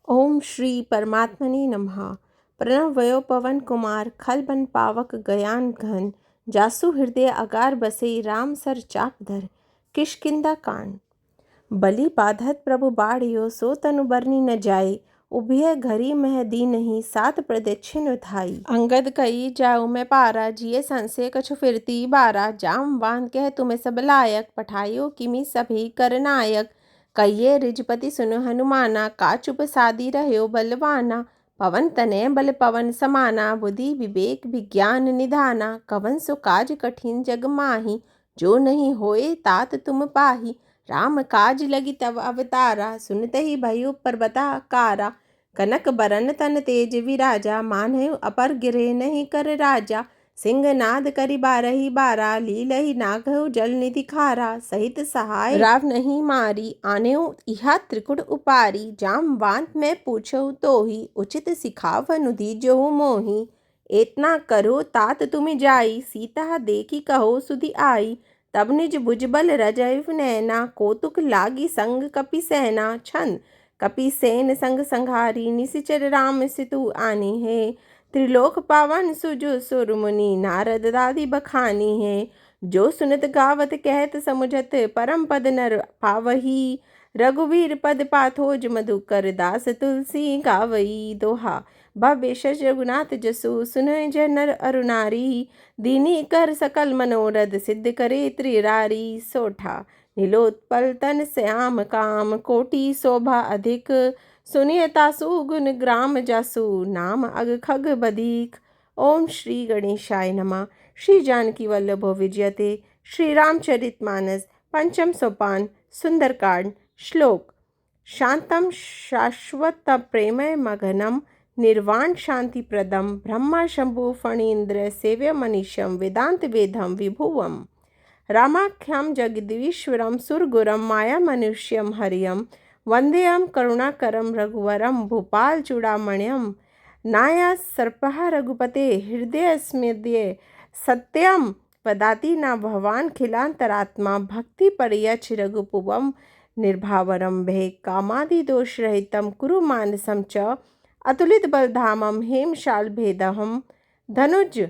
ओम श्री परमात्मने नमः। प्रणव वयो पवन कुमार खल बन पावक गयान घन। जासु हृदय अगार बसे राम सर चाप धर। किष्किंधा कांड। बलि बाधत प्रभु बाढ़ियो सो तनु बरनी न जाए। उभय घरी मह दी नहीं सात प्रदक्षिण उठाई। अंगद कई जाऊ मैं पारा जिये संशय कछु फिरती बारा। जाम बांध कह तुम्हें सब लायक पठाइयो किमि सभी करनायक। कहिए रिजपति सुनो हनुमाना का चुप सादी रह्यो बलवाना। पवन तनय बल पवन समाना बुद्धि विवेक विज्ञान निधाना। कवन सो काज कठिन जग माही जो नहीं होए तात तुम पाही। राम काज लगी तब अवतारा सुनते ही भयो पर्वता कारा। कनक बरन तन तेज विराजा मानहु अपर गिरे नहीं कर राजा। सिंह नाद करि बारही बारा लीलहि नागहु जल निधि खारा। सहित सहाय राव नहीं मारी आनेऊ इहा त्रिकुट उपारी। जामवांत मैं पूछऊ तोहि उचित सिखाव अनुधि जोहु मोहि। एतना करो तात तुम जाई सीता देखी कहो सुधि आई। तब निज भुजबल रजैव नैना कौतुक लागी संग कपि सेना। छंद कपि सेन संग संघारी निशिचर राम सितु आनी है। त्रिलोक पावन सुजो सुर मुनि नारद दादी बखानी है। जो सुनत गावत कहत समुझत परम पद नर पावही। रघुवीर पद पाथोज मधुकर दास तुलसी गावई। दोहा भव्य शश रघुनाथ जसु सुनय जय नर अरु नारी। दीनी कर सकल मनोरथ सिद्ध करे त्रिरारी। सोठा नीलोत्पल तन श्याम काम कोटि शोभा अधिक। सुनिय तासु गुण ग्राम जासु नाम अग खग बदीक। ओम श्री गणेशाय नमः। श्री जानकी वल्लभो विजयते। श्री रामचरितमानस पंचम सोपान सुंदरकांड। श्लोक शांतम शाश्वत प्रेमय मगनम निर्वाण शांति प्रदम ब्रह्मा शंभु फणीन्द्र सेव्य मनीषम वेदांत वेदम विभुवम। रामाख्यम जगदीश्वरम सुरगुरम माया मनुष्यम हरियम। वंदेयम करुणाकरम रघुवरम भूपाल चूड़ामण्यम। नाया सर्पः रघुपते हृदय स्मृत्य सत्यम। पदाति न भवान खिलांतरात्मा भक्ति परयच रघुपुवम। निर्भावरम भे कामादि दोष रहितम कुरु मानसम च। अतुलित बलधामम हेमशाल भेदहम। धनुज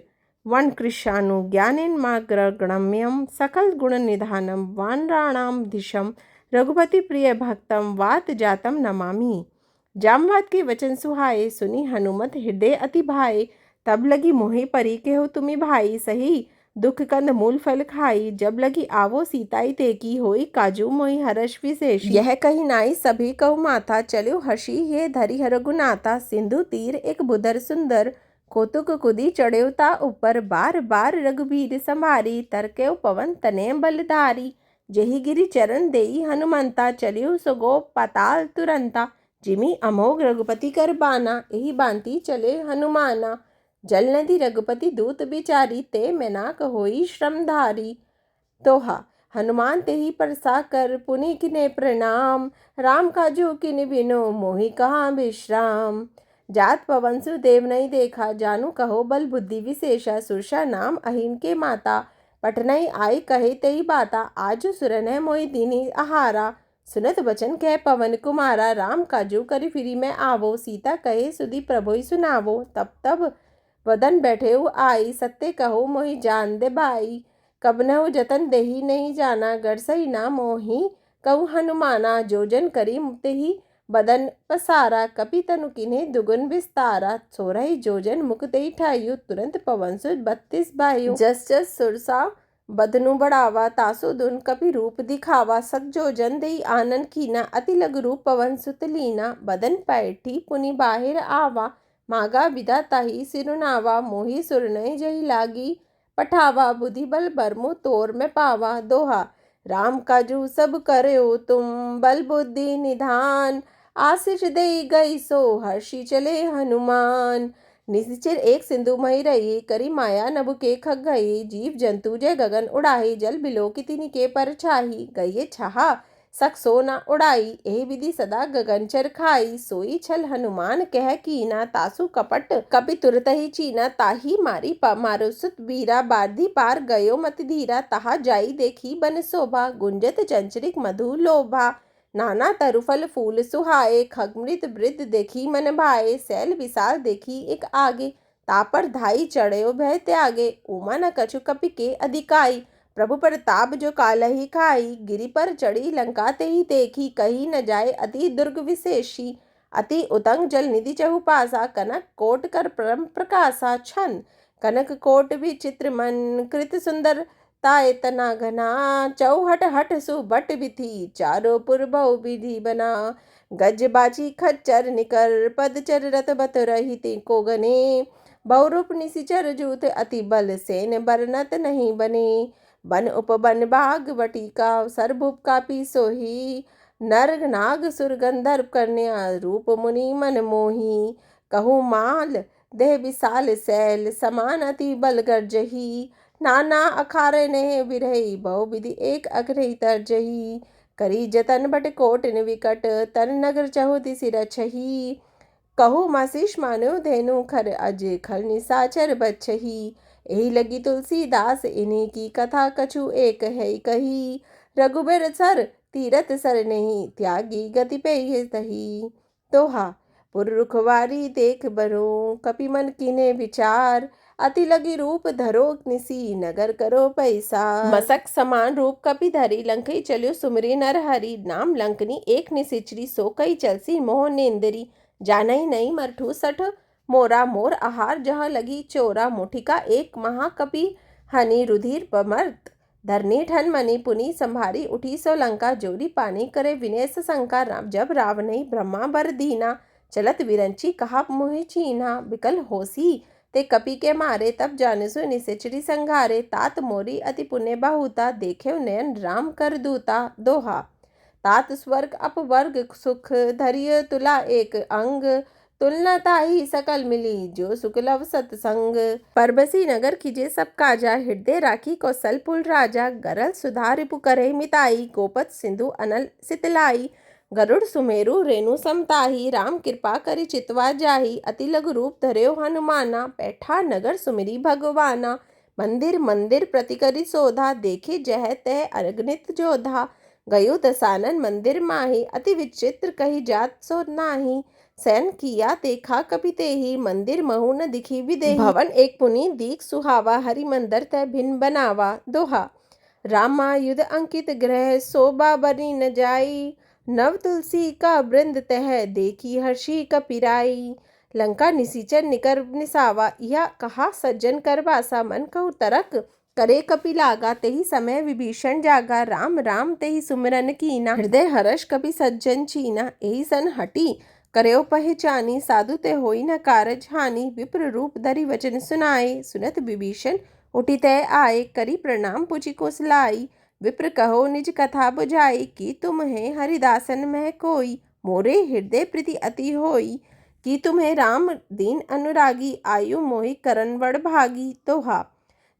वन कृशानु ज्ञानेन्माग्रगण्यम सकल गुण निधानम वानराणाम दिशम। रघुपति प्रिय भक्तम वात जातम नमामि। जामवंत के वचन सुहाए सुनी हनुमत हृदय अति भाए। तब लगी मोहि परी केहु तुमि भाई सही। दुख कंद मूल फल खाई जब लगी आवो सीताई तेकी होई काजू मोहि हर्ष विशेष। यह कही नाई सभी कहु माथा चलो हर्षि हे धरि रघुनाथा। सिंधु तीर एक बुधर सुंदर कौतुक कुदी चढ़ेव ता ऊपर। बार बार रघुबीर संभारी तरकेव पवन तनय बलधारी। जेहि गिरि चरण देई हनुमंता चलियो सो पाताल तुरंता। जिमि अमोघ रघुपति कर बाना एहि बांति चले हनुमाना। जल नदी रघुपति दूत बिचारी ते मैनाक होई श्रमधारी। दोहा हनुमान तेहि परसा कर पुनि किने प्रणाम। राम काजू किन बिनो मोहि कहाँ विश्राम। जात पवन सुदेव नहीं देखा जानू कहो बल बुद्धि विशेषा। सुरसा नाम अहिन के माता पटनई आई कहे तेई बाता। आजु सुरन मोहि दीनी आहारा सुनत बचन कह पवन कुमारा। राम काजू करि फिरी मैं आवो सीता कहे सुधि प्रभुई सुनावो। तब तब वदन बैठे आई सत्य कहो मोहि जान दे भाई। कबनहु जतन देही नहीं जाना गरसई ना मोहि कहु हनुमाना। जोजन करी मुक्ति बदन पसारा कपि तनु किन्हे दुगुन विस्तारा। 16 जोजन मुख तेहि ठाइयो तुरंत पवन सुत 32 बाहियो। जस जस सुरसा बदनु बढ़ावा तासु दुन कपि रूप दिखावा। सक जोजन देई आनन कीना अति लघु रूप पवन सुत लीना। बदन पैठी पुनि बाहिर आवा मागा विदा ताहि सिरुनावा। मोहि सुरनय जहि लागी पठावा बुद्धि बल बरमु तोर में पावा। दोहा राम काजू सब करयो तुम बल बुद्धि निधान। आशीष दे गई सो हर्षि चले हनुमान। निशिचर एक सिंधु मही रही करी माया नभु के खग गई। जीव जंतु जय गगन उड़ाही जल बिलो की तिनि के पर छाही। गई छहा सक सो न उड़ाई एहि विधि सदा गगनचर खाई। सोई छल हनुमान कह कीना तासु कपट कपि तुरत ही चीना। ताही मारी मारो सुत वीरा बारधी पार गयो मत धीरा। तहा जाई देखी बन शोभा गुंजत चंचरिक मधु लोभा। नाना तरुफल फूल सुहाए, खगमृत वृद्ध देखी मन भाए, सैल विशाल देखी एक आगे, तापर धाई चढ़यो भय त्यागे, उमा न कछु कपि के अधिकाई, प्रभु प्रताप जो कालहि खाई, गिरि पर चढ़ी लंका ते ही देखी, कही न जाए अति दुर्ग विशेषी, अति उतंग जल निधि चहुपासा, कनक कोट कर परम प्रकाशा, छन कनक कोट विचित्र मन, कृत सुंदर ताय तना घना, चौहट हट सुबट विधि, चारों पुर बहु विधि बना, गज बाची खच्चर निकर, पदचर रथ बत रहित को गने, बहुरूप निशिचर जूथ अति बल सेन बरनत नहीं बने, बन उपबन बाग बटिका, सरभुप कापी सोही, नर नाग सुर गंधर्व कन्या, रूप मुनि मन मोही, कहूँ माल देह विशाल सैल, समान अति बल गर्जही, नाना अखारे ने विरही, बहु विधि एक अग्रही तरजही, करी जतन बट कोट विकट, तन नगर चहु दिसि रछही, कहु माशीष मानो धेनु खर, अज खल निशाचर बच्छही, एही लगी तुलसीदास इन्हीं की कथा, कछु एक है कही, रघुबर सर तीरथ सर नहीं, त्यागी गति पे ये तही, दोहा। पुर रुखवारी देख बरो, कपि मन कीने विचार, अति लगी रूप धरो निसी, नगर करो पैसा, मसक समान रूप कपि धरी, लंकई चलियो सुमरी नर हरि, नाम लंकनी एक निसिचरी, सो कई चलसी मोह नेंदरी, जानई नहीं मरठू सठ मोरा, मोर आहार जहाँ लगी चोरा, मुठिका एक महाकपि हनि, रुधिर पमर्त धरनी ठन मनी, पुनि संभारी उठी सो लंका, जोरी पानी करे विनेश शंका, जब रावणई ब्रह्मा बर दीना, चलत विरंची कहा मुहि चीन्हा, बिकल होसी ते कपि के मारे, तब जानसु निशिचरी संघारे, तात मोरी अति पुण्य बहुता, देखे नयन राम कर दूता, दोहा। तात स्वर्ग अपवर्ग सुख, धरिय तुला एक अंग, तुलना ताही सकल मिली, जो सुकलव सत्संग, परबसी नगर कीजे सब काजा, हृदय राखी कौशलपुर राजा, गरल सुधा रिपु करे मिताई, गोपत सिंधु अनल सितलाई, गरुड़ सुमेरु रेणु समताही, राम कृपा करि चितवा जाही, अति लघु रूप धर्यो हनुमाना, बैठा नगर सुमिरी भगवाना, मंदिर मंदिर प्रति करि सोधा, देखे जह तह अगणित जोधा, गयो दसानन मंदिर माही, अति विचित्र कही जात सो नाही, सैन किया देखा कपि तेहि, मंदिर महु न दिखी विदेही, भवन एक पुनि दीख सुहावा, हरि मंदिर तय भिन्न बनावा, दोहा। रामा युद्ध अंकित ग्रह, शोभा बनी न जाई, नव तुलसी का वृंद तह, देखी हर्षी कपिराई, लंका निशिचर निकर निसावा, यह कहा सज्जन कर बासा, मन कहु तरक करे कपि लागा, तेहि समय विभीषण जागा, राम राम तेहि सुमिरन कीना, हृदय हर्ष कपि सज्जन चीना, एहि सन हटी करयो पहचानी, साधु ते होई न कारज हानि, विप्र रूप धरि वचन सुनाए, सुनत विभीषण उठि तय आए, करी प्रणाम पुछि कोसलाई, विप्र कहो निज कथा बुझाई, कि तुम्हें हरिदासन में कोई, मोरे हृदय प्रीति अति होई, कि तुम्हें राम दीन अनुरागी, आयु मोहि करन बड़ भागी, दोहा।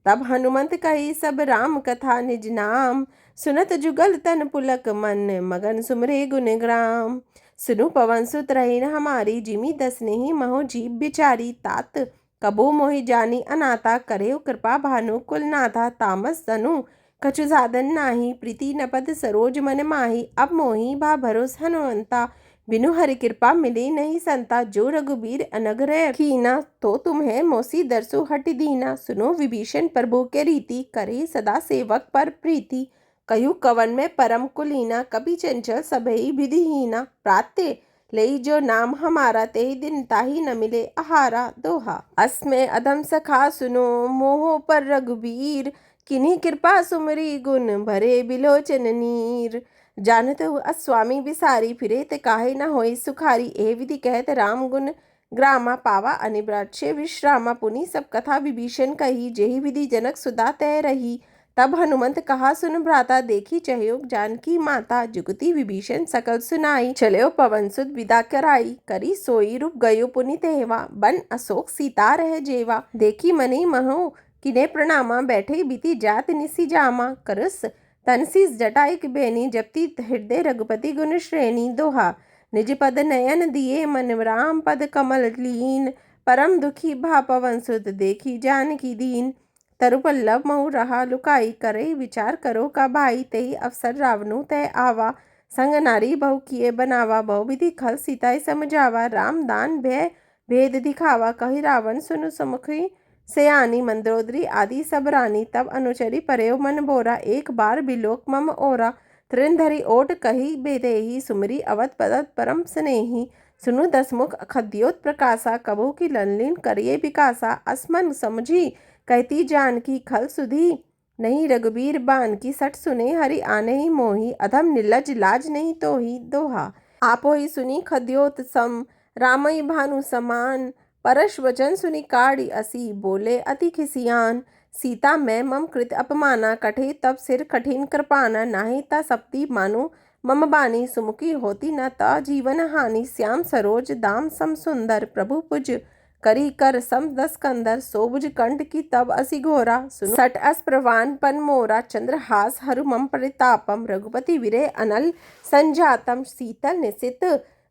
तब हनुमंत कही सब राम कथा निज नाम, सुनत जुगल तन पुलक मन, मगन सुमरे गुण ग्राम, सुनु पवन सुत रही न हमारी, जिमी दस नहीं महो जीव बिचारी, तात कबो मोहि जानी अनाथा, करे कृपा भानु कुल नाथा, तामस तनु कछु साधन नाही, प्रीति नपद सरोज मन माही, अब मोहि भा भरोस हनुमंता, बिनु हरि कृपा मिली नहीं संता, जो रघुबीर अनग्रह कीना, तो तुम्हें मोसी दरसु हट दीना, सुनो विभीषण प्रभु के रीति, करे सदा सेवक पर प्रीति, कयु कवन में परम कुलीना, कभी चंचल सबही विधिहीना, प्राते लई जो नाम हमारा, तेहि दिन ताही न मिले आहारा, दोहा। अस्मे अधम सखा सुनो, मोहो पर रघुबीर, किन्हीं कृपा सुमरी गुण, भरे बिलोचन नीर, जानत अस्वामी बिसारी, फिरे ते काहे न होई सुखारी, ए विधि कहत राम गुण ग्रामा, पावा अनिब्राच्य विश्रामा, पुनि सब कथा विभीषण कही, जेहि विधि जनक सुदा तय रही, तब हनुमंत कहा सुन भ्राता, देखी चहयो जानकी माता, जुगति विभीषण सकल सुनाई, चलयो पवन सुत विदा कराई, करी सोई रूप गयो पुनि तेहवा, बन अशोक सीता रह जेवा, देखी मनि महु किने प्रणामा, बैठे बीती जात निसी जामा, करस तनसीस जटाइक बेनी, जपती हृदय रघुपति गुण श्रेणी, दोहा। निज पद नयन दिए मन, राम पद कमल लीन, परम दुखी भा पवन सुत, देखी जानकी दीन, तरुपल्लव महु रहा लुकाई, करे विचार करो का भाई, तेहि अवसर रावणु तय आवा, संग नारी बहु किए बनावा, बहुविधि खल सीताई समझावा। राम दान भय भेद दिखावा, कहि रावण सुनु समुखी सयानी। मंदोदरी आदि सब रानी, तब अनुचरी परेव मन बोरा। एक बार बिलोक मम ओरा, तृण धरि ओट कही बेदेही। सुमरी अवध पदत परम स्नेही, सुनु दसमुख खद्योत प्रकाशा। कबहू की लनलीन करिए विकासा, असमन समझी कहती जानकी। खल सुधी नहीं रघुबीर बान की, सठ सुने हरि आने ही मोही। अधम निर्लज लाज नहीं तोही, दोहा। आपो ही सुनी खद्योत सम, रामई भानु समान। परश वचन सुनी काढ़ी असी, बोले अति खिसियान। सीता मैं मम कृत अपमाना, कठे तब सिर कठिन कृपाना। नाही ता सप्ती मानु मम बानी, सुमुखी होती न ता जीवन हानि। श्याम सरोज दाम सम सुंदर, प्रभु पुज करी कर सम दस कंदर। सोबुज कंठ की तब असी घोरा, सुनु सट अस प्रवान पन मोरा। चंद्रहास हरु मम परितापम, रघुपति विरे अनल संजातम। शीतल निशित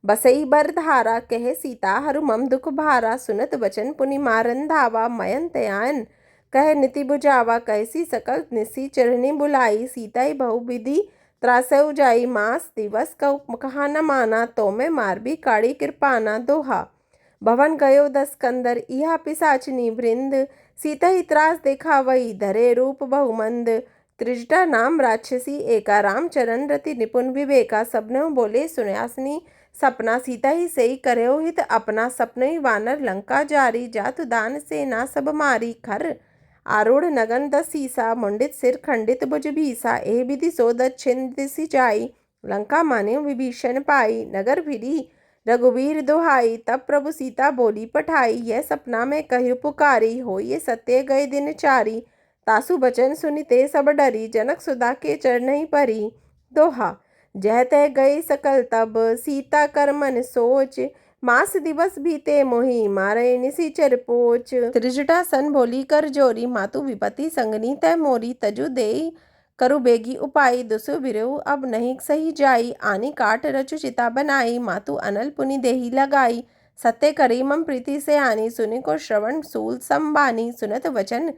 बसई बर धारा, कहे सीता हरु मम दुख भारा। सुनत वचन पुनि मारन धावा, मयन तयान कह नीति बुझावा। कैसी सकल निसी चरणी बुलाई, सीताई बहु विधि त्रासउ जाई। मास दिवस कहु कहा न माना, तो मैं मारबी काढ़ी कृपाना, दोहा। भवन गयो दस कंदर, इहा पिसाचनी वृंद। सीता ही त्रास देखा वही, धरे रूप बहुमंद। त्रिजटा नाम राक्षसी एका, राम चरण रति निपुण विवेका। सबने बोले सुन्यासनी सपना, सीता ही सही करयो हित अपना। सपने ही वानर लंका जारी, जातु दान सेना सब मारी। खर आरूढ़ नगन दस सीसा, मुंडित सिर खंडित भुज भीसा। एह विधि सो दक्षिण दिशि जाई, लंका माने विभीषण पाई। नगर भिड़ी रघुवीर दोहाई, तब प्रभु सीता बोली पठाई। यह सपना में कहु पुकारी, हो ये सत्य गए दिन चारी। तासु बचन सुनिते सब डरी, जनक सुधा के चरण ही परी, दोहा। जह तह गए सकल तब, सीता कर मन सोच। मास दिवस बीते मोही, मारे निशिचर पोच। त्रिजटा सन भोली कर जोरी, मातु विपति संगनी तय मोरी। तजु देई करु बेगी उपाई, दुसु बिरहु अब नहीं सही जाई। आनी काट रचु चिता बनाई, मातु अनल पुनि देही लगाई। सत्य करी मम प्रीति से आनी, सुनि को श्रवण सूल संबानी। सुनत वचन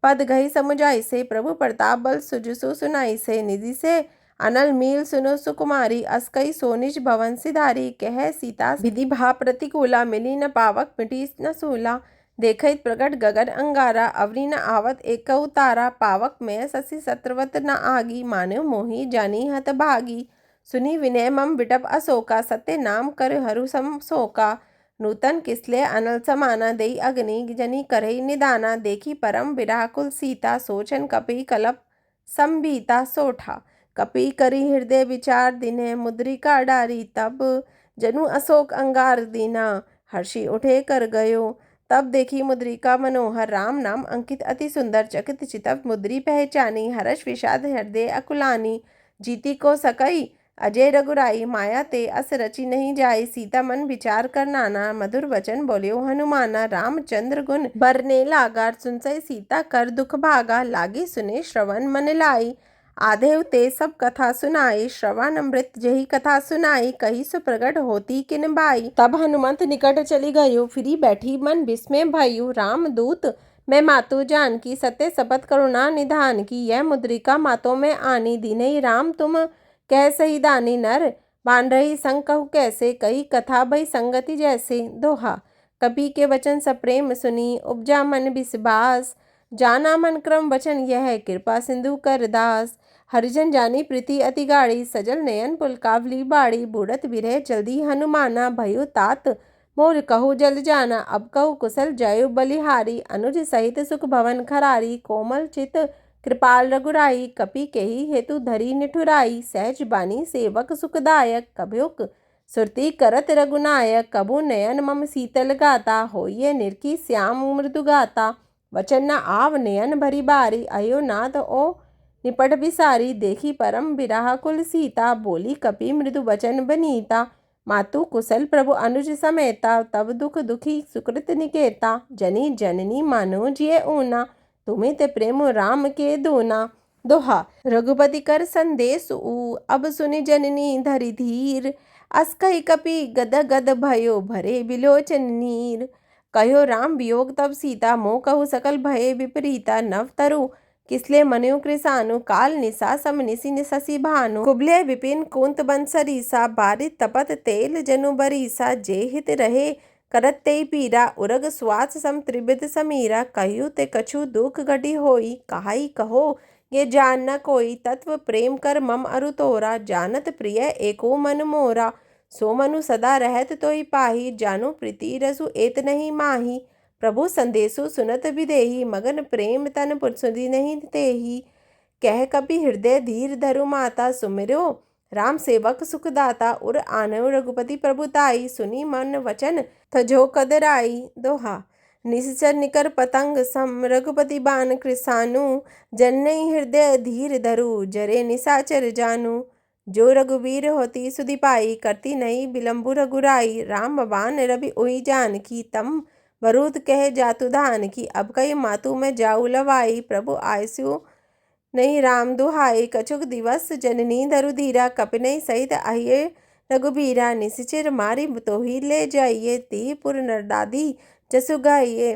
पद गही समुझाई से, प्रभु प्रताप बल सुजसु सुनाई से। निधि से अनल मील सुनो सुकुमारी, अस्कई सोनिज भवन सिधारी। कह सीता विधि भा प्रतिकूला, मिली न पावक मिटी न सूला। देखत प्रगट गगन अंगारा, अवरी न आवत एक तारा। पावक में शशि शत्रवत न आगी, मान्यो मोही जानी हत भागी। सुनी विनय मम विटप अशोका, सत्य नाम कर हरु सम शोका। नूतन किसले अनल समाना, देई अग्नि जनी करई निदाना। देखी परम विराकुल सीता, सोचन कपि कलप संबीता सोठा। कपि करी हृदय विचार, दिने मुद्रिका डारी। तब जनु अशोक अंगार दीना, हर्षि उठे कर गयो। तब देखी मुद्रिका मनोहर, राम नाम अंकित अति सुंदर। चकित चितप मुद्री पहचानी, हर्ष विषाद हृदय अकुलानी। जीती को सकई अजय रघुराई, माया ते अस रची नहीं जाई। सीता मन विचार कर नाना, मधुर वचन बोल्यो हनुमाना। रामचंद्र गुण बरने लागा, सुनसई सीता कर दुख भागा। लागी सुने श्रवण मन लाई, आधेव ते सब कथा सुनाई। श्रवण अमृत जही कथा सुनाई, कही सो प्रगट होती किन बाई। तब हनुमंत निकट चली गयो, फिरी बैठी मन विस्मय भयु। राम दूत मैं मातु जानकी, सत्य शपथ करुणा निधान की। यह मुद्रिका मातों में आनी, दीनहि राम तुम कह सही दानी। नर बान रही संग कहु कैसे, कही कथा भई संगति जैसे, दोहा। कपि के वचन सप्रेम सुनी, उपजा मन विश्वास। जाना मन क्रम वचन यह, कृपा सिंधु कर दास। हरिजन जानी प्रीति अति गाढ़ी, सजल नयन पुलकावली बाड़ी। बूढ़त विरह जल्दी हनुमाना, भयो तात मोर कहु जल जाना। अब कहु कुशल जयु बलिहारी, अनुज सहित सुख भवन खरारी। कोमल चित कृपाल रघुराई, कपि केहि हेतु धरी निठुराई। सहज बानी सेवक सुखदायक, कभुक सुरती करत रघुनायक। कबू नयन मम शीतल गाता, होइए निरखी श्याम मृदु गाता। वचन न आव नयन भरी बारी, अयो नाथ ओ निपट बिसारी। देखी परम विराह कुल सीता, बोली कपि मृदु वचन बनीता। मातु कुशल प्रभु अनुज समेता, तब दुख दुखी सुकृत निकेता। जनी जननी मानो जिय ऊना, तुम्हें ते प्रेम राम के दूना, दोहा। रघुपति कर संदेश ऊ, अब सुनि जननी धरि धीर। अस कहि कपि गद गद भयो, भरे बिलोचन नीर। कहो राम वियोग तब सीता, मोह कहु सकल भये विपरीता। नव तरु किसले मनु कृसानु काल निशा सम निशि निशि भानु कुबले विपिन कुंत बंसरीसा बारित तपत तेल जनु बरीसा जे हित रहे करत ते पीरा उरग स्वास सम त्रिविध समीरा कहु ते कछु दुख घटी होई कहाई कहो ये जान न कोई तत्व प्रेम कर मम अरु तोरा जानत प्रिय एको मन मोरा सो मनु सदा रहत तोई पाही जानु प्रीति रसु एत नहीं माही प्रभु संदेशु सुनत विदेही मगन प्रेम तन पुरसुदी नहीं तेही कह कपि हृदय धीर धरु माता सुमिरो राम सेवक सुखदाता उर आनव रघुपति प्रभुताई सुनी मन वचन तजो कदराई दोहा निश्चर निकर पतंग सम रघुपति बान कृसानु जन्नई हृदय धीर धरु जरे निशाचर जानू जो रघुवीर होती सुधि पाई करती नहीं बिलम्बु रघुराई राम बान रवि उई जान की तम वरुद कह जातु धान की अब कई मातु में जाऊ लवाई प्रभु आयसु नहीं राम दुहाई कछुक दिवस जननी धरु धीरा कपिनई सहित आइये रघुबीरा निशिचिर मारी तो ही ले जाइए ती पुर नरदादी जसु गाइए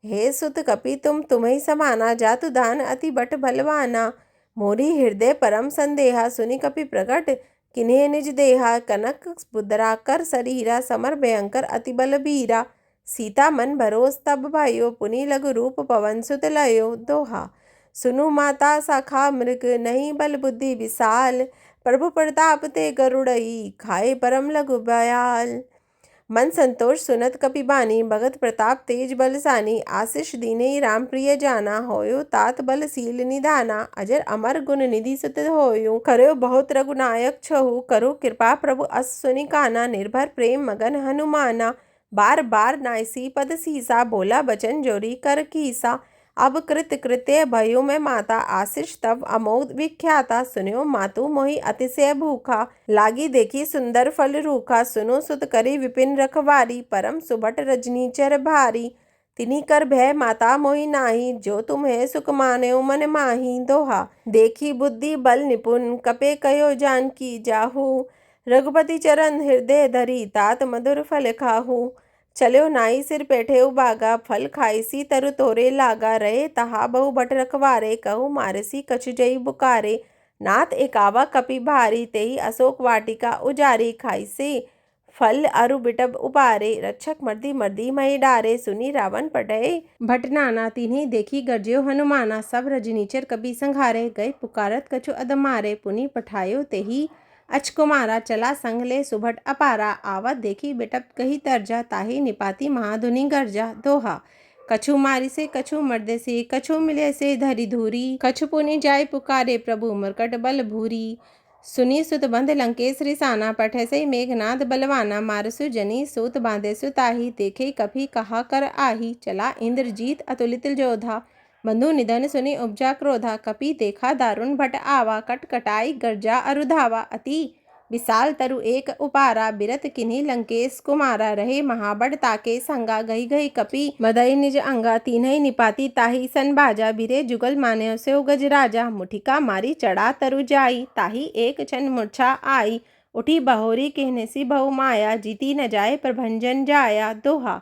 हे सुत कपि तुम्हें समाना जातु दान अति बट बलवाना मोरी हृदय परम संदेहा सुनि कपि प्रकट किन्हे निज देहा कनक बुद्रा कर शरीरा समर भयंकर अति बल बीरा सीता मन भरोस तब भाइयो पुनि लघु रूप पवन सुत लयो दोहा सुनु माता शाखा मृग नहीं बल बुद्धि विशाल प्रभु प्रताप ते गरुड़ई खाए परम लघु बयाल मन संतोष सुनत कपि बानी भगत प्रताप तेज बलसानी आशीष दीने राम प्रिय जाना होयो तात बलशील निधाना अजर अमर गुण निधि सुत होयो करो बहुत रघुनायक छहु करो कृपा प्रभु अस सुनि काना निर्भर प्रेम मगन हनुमाना बार बार नायसी पद सीसा बोला बचन जोरी कर कीसा अब कृत कृत्य भयो में माता आशीष तब अमोद विख्याता सुनो मातु मोहि अतिशय भूखा लागी देखी सुंदर फल रूखा सुनो सुत करी विपिन रखवारी परम सुभट रजनीचर भारी तिनी कर भय माता मोहि नाही जो तुम्हें सुख मान्यो मन माही दोहा देखी बुद्धि बल निपुण कपे कयो जान की जाहू रघुपति चरण हृदय धरी तात मधुर फल खाहू चलो नाई सिर बैठे बागा फल खाईसी तरु तोरे लागा रहे तहा बहु बट रखवारे कहू मारसी कछु जई बुकारे नाथ एकावा कपि भारी तेही अशोक वाटिका उजारी खाईसी फल अरु बिटब उबारे रक्षक मर्दी मर्दी मही डारे सुनी रावण पटय भटनाना तिन्ही देखी गरज्यो हनुमाना सब रजनीचर कपि संघारे गए पुकारत कछु अदमारे पुनि पठायो तेही अचकुमारा चला संगले सुभट अपारा आवत देखी बिटप कही तरजा ताही निपाती महाधुनि गर्जा दोहा कछु मारी से कछु मर्दे से कछु मिले से धरी धूरी कछु पुनि जाय पुकारे प्रभु मरकट बल भूरी सुनी सुत बंध लंकेश रिसाना पठे से मेघनाद बलवाना मारसु जनी सूत बांधे सुताही देखे कभी कहा कर आही चला इंद्रजीत अतुलित जोधा बंधु निधन सुनि उपजा क्रोधा कपि देखा दारुण भट आवा कटकटाई गर्जा अरुधावा अति विशाल तरु एक उपारा बिरत किन्ही लंकेश कुमारा रहे महाबड़ ताके संगा गई गई कपि मदई निज अंगा तीनही निपाती ताही सन बाजा बिरे जुगल मान्यो से गज राजा मुठिका मारी चढ़ा तरु जाई ताही एक क्षण मूर्छा आई उठी बहोरी कहने सी बहु माया जीती न जाए प्रभंजन जाया दोहा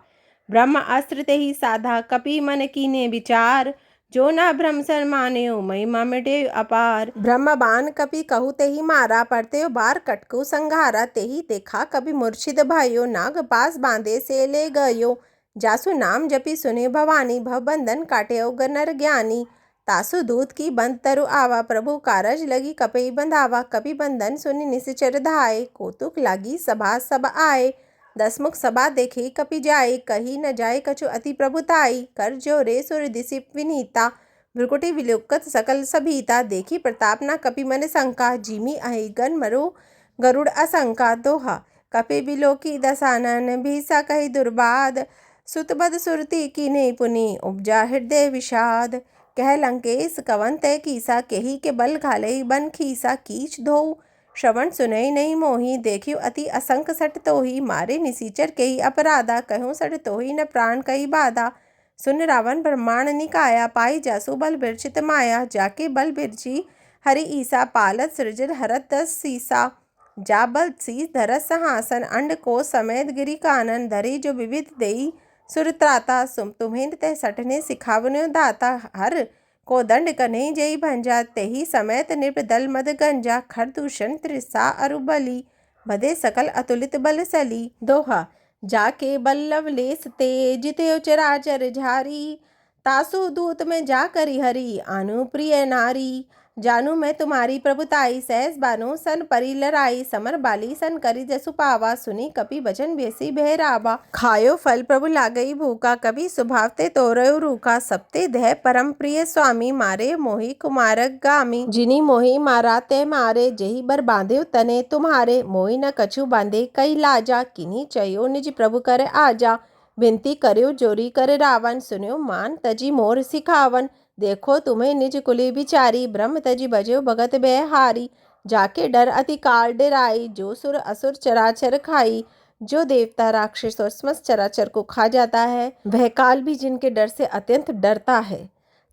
ब्रह्म अस्त्र ते ही साधा कपि मन कीने विचार जो ना ब्रह्म सर मान्यो महिमा मिटे अपार ब्रह्म बान कपि कहु ते ही मारा पड़ते बार कटकु संघारा ते ही देखा कभी मूर्छित भाइयो नाग पास बांधे से ले गयो जासु नाम जपि सुने भवानी भव बंधन काटे गनर ज्ञानी तासु दूत की बंद तरु आवा प्रभु कारज लगी कपि बंधावा कपि बंधन सुनि निश्चर धाये कौतुक लागी सभा सब आए दसमुख सभा देखी कपि जाए कही न जाए कछु अति प्रभुताई कर जो रे सुर दिशि विनीता भ्रुकुटी विलोकत सकल सभीता देखी प्रताप न कपि मन शंका जिमी अहि गन मरो गरुड़ असंका दोहा कपि बिलोकी दसानन भीसा कही दुर्बाद सुतबद सुरती कीने पुनि उपजा हृदय विषाद कह लंकेश कवन तय कीसा केही के बल घाले बन खीसा कीच धोऊ श्रवण सुनई नहीं मोही देखियो अति असंक सट तोही मारे निसीचर कही अपराधा कहूँ सट तोही न प्राण कही बाधा सुन रावण ब्रह्मांड निकाया पाई जासु बल बिरचित माया जाके बल बिरची हरि ईसा पालत सृजर हरत दस सीसा जा बल सी धरत सहासन अंड को समेत गिरी कानन धरी जो विविध देई सुर त्राता तुम्हें तह सटने सिखावनो दाता हर को दंड कन्हई जई भंजा, तेहि समेत निर्दल मद गंजा, खरदूषण त्रिसा अरु बली, बधे सकल अतुलित बल सली। दोहा। जाके बल लवलेस ते जित्यो चराचर झारी, तासु दूत में जा करी हरी, आनु प्रिय नारी। जानू मैं तुम्हारी प्रभुताई, सहस बानो सन परी लराई, समर बाली सन करी जसु पावा, सुनी कपि बचन बेसी बहरावा। खायो फल प्रभु लागई भूखा, कभी स्वभावते तोरयो रूखा, सबते दह परम प्रिय स्वामी, मारे मोहि कुमारक गामी। जिनी मोहि मारा ते मारे, जेहि बर बांधे तने तुम्हारे, मोहि न कछु बांधे कई लाजा, किन्हीं चयो निज प्रभु करे आजा। विनती कर्यो जोरी कर रावण, सुन्यो मान तजी मोर सिखावन, देखो तुम्हें निज कुली बिचारी, ब्रह्म तजी बजो भगत बेहारी। जाके डर अति काल डराई, जो सुर असुर चराचर खाई, जो देवता राक्षस और समस्त चराचर को खा जाता है, वह काल भी जिनके डर से अत्यंत डरता है।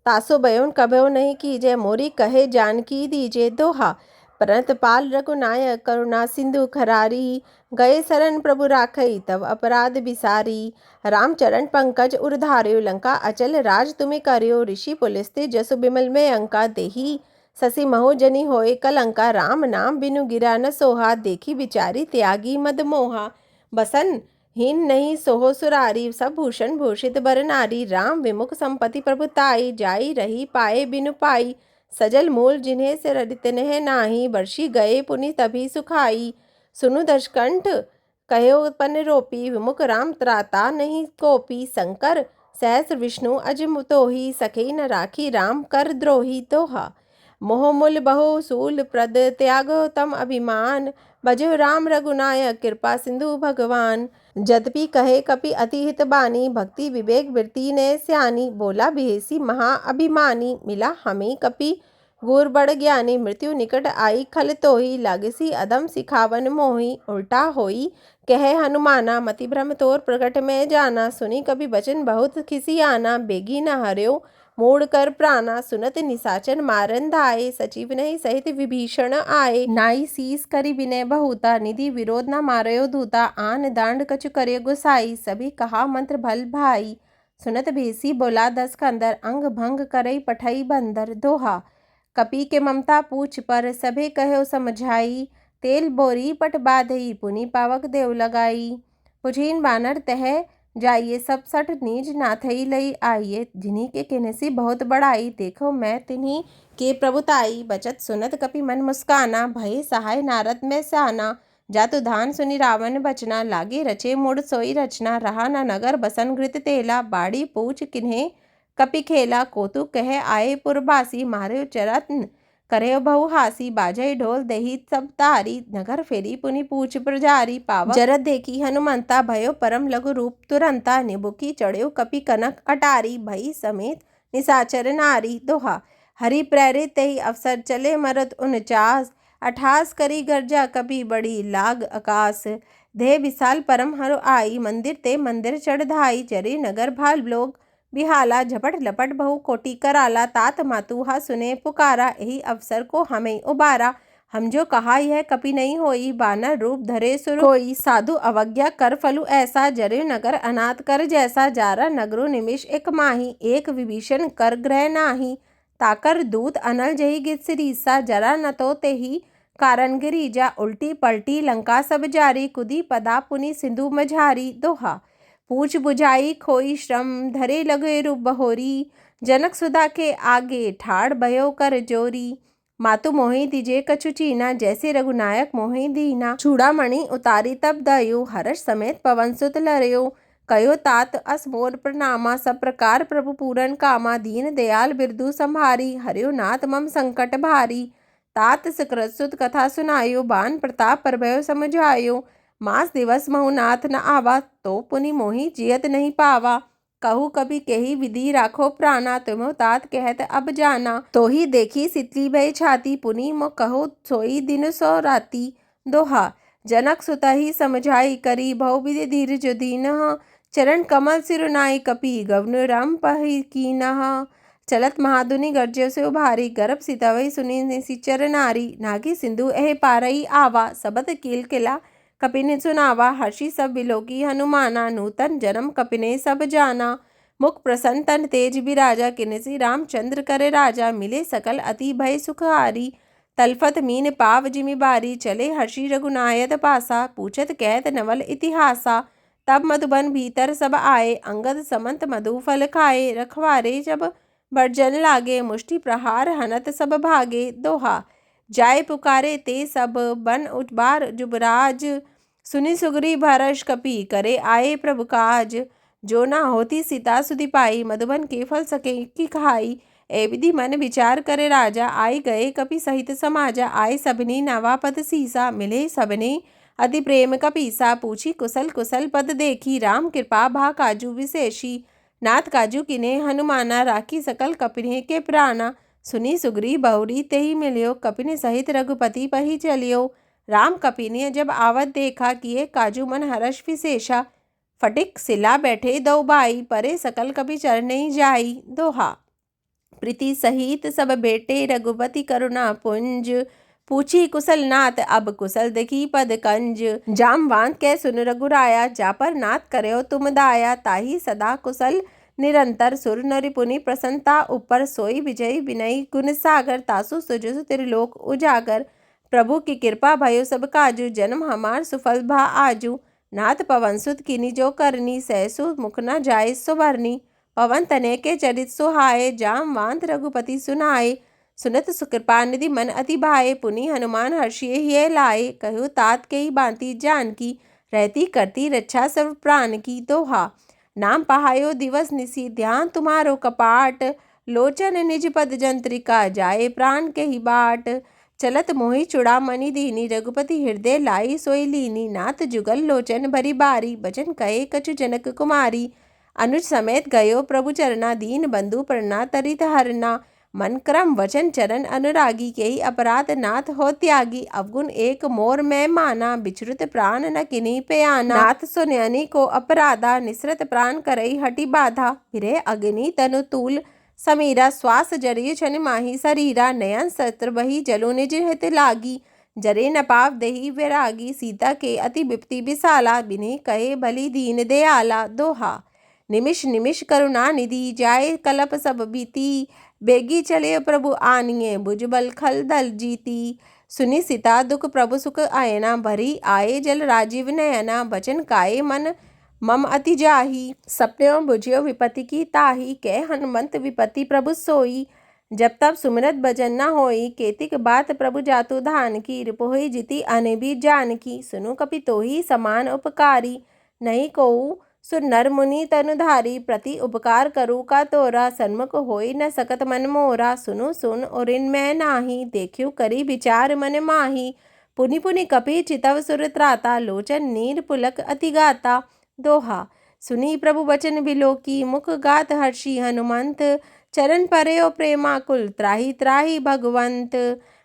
तासो बयोन कभयो नहीं कीजे, मोरी कहे जानकी दीजे। दोहा। परंत पाल रघुनायक करुणा सिंधु खरारी, गए शरण प्रभु राखई तब अपराध बिसारी। रामचरण पंकज उरधार्यो, लंका अचल राज तुम्हें कर्यो, ऋषि पुलिस्ते जसु बिमल में अंका, देही ससी महो जनी होए कलंका। राम नाम बिनु गिरा न सोहा, देखी बिचारी त्यागी मद मोहा। बसन हीन नहीं सोहो सुरारी, सब भूषण भूषित बर नारी। राम विमुख संपत्ति प्रभुताई, जाई रही पाए बिनु पाई। सजल मूल जिन्हें से रडित नेह नाही, बरसी गए पुनि तभी सुखाई। सुनु दशकंठ कहो पन रोपी, विमुख राम त्राता नहीं कोपी। शंकर सहस्र विष्णु अजमुतोही, सखे न राखी राम कर द्रोही। दोहा। मोह मूल बहु सूल प्रद, त्यागो तम अभिमान, बजो राम रघुनायक कृपा सिंधु भगवान। यद्यपि कहे कपि अति हित बानी, भक्ति विवेक वृत्ति ने स्यानी, बोला बिहेसी महा अभिमानी। मिला हमें कपि गुर बड़ ज्ञानी, मृत्यु निकट आई खल तोही, लागसी अधम सिखावन मोही। उल्टा होई कहे हनुमाना, मति भ्रम तोर प्रकट में जाना, सुनी कभी बचन बहुत खिसियाना। बेगी न हर्यो मूड कर प्राणा, सुनत निशाचर मारन धाये, सचिव नहीं सहित विभीषण आए। नाई शीस करी विनय बहुता, निधि विरोध न मारयो दूता। आन दांड कछु करे गुसाई, सभी कहा मंत्र भल भाई। सुनत भेसी बोला दस कंदर, अंग भंग करई पठई बंदर। दोहा। कपि के ममता पूछ पर, सभे कहो समझाई, तेल बोरी पट बाधई, पुनि पावक देव लगाई। पुछीन बानर तह जाइए, सब सठ नीज नाथई लई आइए। जिन्हीं के किन्हसी बहुत बड़ाई, देखो मैं तिन्हीं के प्रभुताई। बचत सुनत कपि मन मुस्काना, भय सहाय नारद में साना। जातु धान सुनि रावण बचना, लागे रचे मुड़ सोई रचना। रहा न नगर बसन घृत तेला, बाड़ी पूछ किन्हें कपि खेला। कौतुक कहे आए पुरबासी, मारे चरत्न करे बहु हासी। बाजई ढोल दही सब तारी, नगर फेरी पुनि पूछ प्रजारी। पावक जरद देखी हनुमंता, भयो परम लघु रूप तुरंता। निबुकी चढ़्यो कपि कनक अटारी, भई समेत निशाचर नारी। दोहा। हरि प्रेरित तेहि अवसर चले मरत 49, अठास करी गर्जा कपि बड़ी लाग आकाश। देह विशाल परम हर आई, मंदिर ते मंदिर चढ़ धाई। जरे नगर भाल लोग बिहाला, झपट लपट बहु कोटि कराला। तात मातुहा सुने पुकारा, यही अवसर को हमें उबारा। हम जो कहा यह कपि नहीं होई, बानर रूप धरे सुर कोई। साधु अवज्ञा कर फलु ऐसा, जरे नगर अनाथ कर जैसा। जारा नगरो निमिष एक माही, एक विभीषण कर ग्रह नाही। ताकर दूत अनल जही गित सिरीसा, जरा न तो तेही कारण गिरीजा। उल्टी पलटी लंका सब जारी, कुदी पदा पुनि सिंधु मझारी। दोहा। पूछ बुझाई खोई श्रम, धरे लगे रूप बहोरी। जनक सुधा के आगे ठाड़ भयो कर जोरी। मातु मोहि दिजे कछु चीना, जैसे रघुनायक मोहि दीना। चूड़ामणि उतारी तब दयो, हर्ष समेत पवन सुत लरयो। कयो तात अस मोर प्रणामा, सब प्रकार प्रभु पूरन कामा। दीन दयाल बिरदु संभारी, हर्यो नाथ मम संकट भारी। तात सुकृत सुत कथा सुनायो, बान प्रताप परभयो समझायो। मास दिवस महु नाथ न आवा, तो पुनि मोहि जियत नहीं पावा। कहू कभी केही विधि राखो प्राणा, तुमो तात कहत अब जाना। तो ही देखी शीतली भय छाती, पुनि मो कहो सोई दिन सो राती। दोहा। जनक सुता ही समझाई, करी बहु विधि धीरज दीनह। चरण कमल सिरुनाई, कपि गवनु राम पहि कीनह। चलत महाधुनि गर्जयो से उभारी, गर्भ सितवई सुनि निशिचर नारी। नागी सिंधु एह पारई आवा, सबत कील किला कपि ने सुनावा। हर्षि सब बिलोकी हनुमाना, नूतन जन्म कपि ने सब जाना। मुख प्रसन्न तन तेज बिराजा, किनसी रामचंद्र करे राजा, मिले सकल अति भय सुखहारी, तलफत मीन पाव जिमि बारी, चले हर्षि रघुनायक पासा, पूछत कहत नवल इतिहासा, तब मधुबन भीतर सब आए, अंगद समंत मधु फल खाए, रखवारे जब बर्जन लागे, मुष्टि प्रहार हनत सब भागे, दोहा जाय पुकारे ते सब बन उठबार जुबराज, सुनि सुग्रीव हर्ष कपि करे आए प्रभु काज, जो ना होती सीता सुधि पाई, मधुबन के फल सके की खाई, ए विधि मन विचार करे राजा, आई गए कपि सहित समाजा, आए सबनी नवा पद सीसा, मिले सबने अति प्रेम कपीसा, पूछी कुशल कुशल पद देखी, राम कृपा भा काजू विशेषी, नाथ काजू किने हनुमाना, राखी सकल कपिने के प्राणा, सुनी सुग्रीव बहुरी तेहि मिलियो, कपिने सहित रघुपति पही चलियो, राम कपिने जब आवत देखा, किए काजू मन हर्ष विशेषा, फटिक सिला बैठे दो भाई, परे सकल कपि चरने जाई, दोहा प्रीति सहित सब बेटे, रघुपति करुणा पुंज, पूछी कुशल नाथ अब कुशल देखी पद कंज, जामवांत कै सुन रघुराया, जा पर नाथ करयो तुम दाया, ताही सदा कुशल निरंतर, सुर नरि पुनि प्रसन्नता ऊपर, सोई विजयी विनयी गुण सागर, तासु सुजसु त्रिलोक उजागर, प्रभु की कृपा भयो सब काजू, जन्म हमार सुफल भा आजू, नाथ पवन सुत किनी जो करनी, सहसु मुख न जाए सुबरनी, पवन तनय के चरित सुहाए, जामवांत रघुपति सुनाए, सुनत सुकृपा निधि मन अति भाए, पुनि हनुमान हर्षिये हिय लाए, कहु तात के ही बांति जानकी, रहती करती रक्षा सर्व प्राण की, दोहा नाम पहायो दिवस निसी, ध्यान तुम्हारो कपाट, लोचन निज पद जंत्रिका, जाए प्राण के ही बाट, चलत मोहि चूड़ामणि दीनी, रघुपति हृदय लाई सोई लीनी, नाथ जुगल लोचन भरी बारी, बचन कहे कछु जनक कुमारी, अनुज समेत गयो प्रभु चरना, दीन बंधु प्रना तरित हरना, मन क्रम वचन चरण अनुरागी, के ही अपराध नाथ हो त्यागी, अवगुण एक मोर मैं माना, बिछुरत प्राण न किन्हीं पे आना, नाथ सुनयनी को अपराधा, निसरत प्राण करई हटि बाधा, फिरे अग्नि तनु तूल समीरा, श्वास जरिय छन माही शरीरा, नयन सत्र बही जलु निज हित लागी, जरे न पाव देहि वैरागी, सीता के अति विपति विशाला, बिन्हि कहे भली दीन दयाला, दोहा निमिष निमिष करुणा निधि, जाए कलप सब बीती, बेगी चले प्रभु आनिए, भुजबल खल दल जीती, सुनि सीता दुख प्रभु सुख आयना, भरी आए जल राजीव नयना, बचन काये मन मम अति जाही, सपन्यों बुझियो विपति की ताही, कह हनुमंत विपति प्रभु सोई, जब तब सुमिरत भजन न होई, केतिक बात प्रभु जातु धान की, रिपुहि जिति अनबी जानकी, सुनु कपि तोहि समान उपकारी, नहीं कोउ सुर नर मुनि तनुधारी, प्रति उपकार करूँ का तोरा, सन्मुख होई न सकत मन मोरा, सुनु सुन ओरिन मैं नाही, देखियो करी विचार मन माही, पुनि पुनि कपि चितव सुर त्राता, लोचन नीर पुलक अति गाता, दोहा सुनी प्रभु वचन बिलोकी, मुख गात हर्षि हनुमंत, चरण परयो प्रेमाकुल, त्राहि त्राहि भगवंत,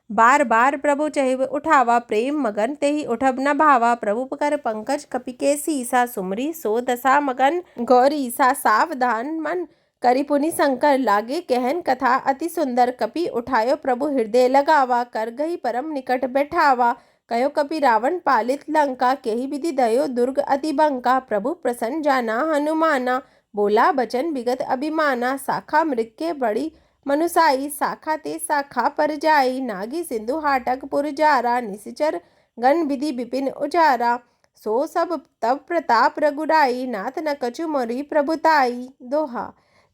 बार बार प्रभु चहिव उठावा, प्रेम मगन तेहि उठब न भावा, प्रभु कर पंकज कपि के सीसा, सुमरी सो दशा मगन गौरीसा, सावधान मन करि पुनि शंकर, लागे कहन कथा अति सुंदर, कपि उठायो प्रभु हृदय लगावा, कर गई परम निकट बैठावा, कयो कपि रावण पालित लंका, केहि विधि दयो दुर्ग अति बंका, प्रभु प्रसन्न जाना हनुमाना, बोला बचन विगत अभिमाना, शाखा मृग के बड़ी मनुसाई, शाखा ते शाखा पर जाई, नागी सिंधु हाटक पुर जारा, निशिचर गण विधि विपिन उजारा, सो सब तब प्रताप रघुराई, नाथ न कछु मोरी प्रभुताई, दोहा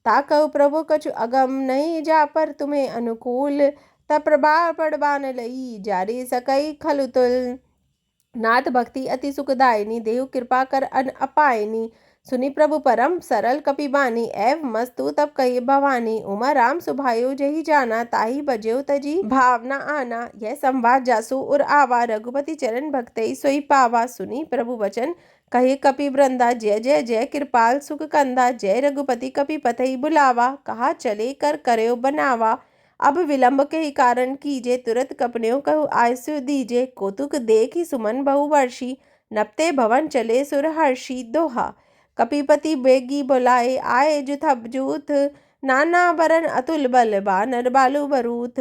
ताकहु प्रभु कछु अगम, नहीं जा पर तुम्हें अनुकूल, तब प्रभाव पड़बान लई, जारी सकई खलुतुल, नाथ भक्ति अति सुखदायिनी, देहु कृपा कर अन अपायनी, सुनि प्रभु परम सरल कपिबानी, एव मस्तु तब कही भवानी, उमा राम सुभायो जही जाना, ताही बजेऊ तजी भावना आना, यह संवाद जासु उर आवा, रघुपति चरण भक्तई सोई पावा, सुनी प्रभु वचन कहे कपि वृंदा, जय जय जय कृपाल सुख कंदा, जय रघुपति कपि पतई बुलावा, कहा चले कर करयो बनावा, अब विलंब के ही कारण कीजे, तुरत कपन्यो कहु आयसु दीजे, कौतुक देखी सुमन बहु वर्षी, नपते भवन चले सुर हर्षी, दोहा कपिपति बेगी बुलाए, आए जुथब जूथ, नाना बरन अतुल बल, बानर बालू बरूथ,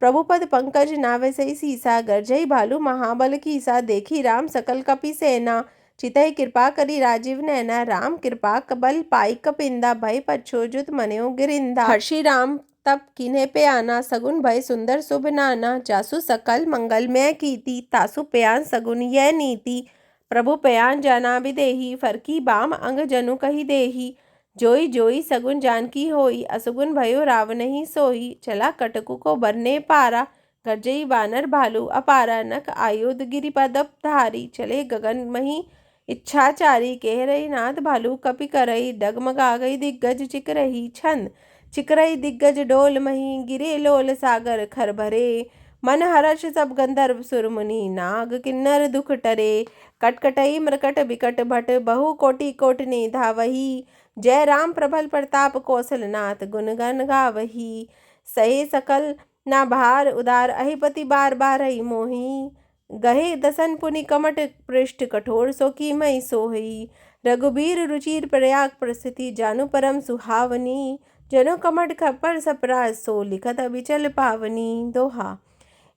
प्रभुपद पंकज नावे सही सीसा, गर्जई भालू महाबल कीसा, देखी राम सकल कपि सेना, चितहि कृपा करी राजीव नैना, राम कृपा कबल पाई कपिंदा, भय पछोजुत मन्यो गिरिंदा। हर्षि राम तब किन्हे पे आना, सगुन भय सुंदर शुभ नाना, जासु सकल मंगलमय कीति, तासु प्यान सगुन यह नीति। प्रभु प्यान जाना विदेही, फरकी बाम अंग जनु कही देही, जोई जोई सगुन जानकी होई, असुगुन भयो रावणहि सोई। चला कटकु को बरने पारा, गर्जई बानर भालू अपारा, नख आयुध गिरिपद धारी, चले गगन मही इच्छाचारी। कह रही नाथ भालू कपि करई, डगमगा गई दिग्गज चिकरही। छंद चिकरई दिग्गज डोल मही, गिरे लोल सागर खर भरे, मन हर्ष सब गंधर्व सुर मुनि, नाग किन्नर दुख टरे। कटकटई मृकट बिकट भट, बहु कोटि कोटि धावही, जय राम प्रबल प्रताप कौशल नाथ, गुण गण गावही। सहे सकल ना भार उदार, अहिपति बार बारही मोही, गहे दसन पुनि कमट पृष्ठ, कठोर सो कीमहि सोही। रघुबीर रुचिर प्रयाग प्रसिद्धि, जानु परम सुहावनी, जनो कमट खपर सपराज, सो लिखत अबिचल पावनी। दोहा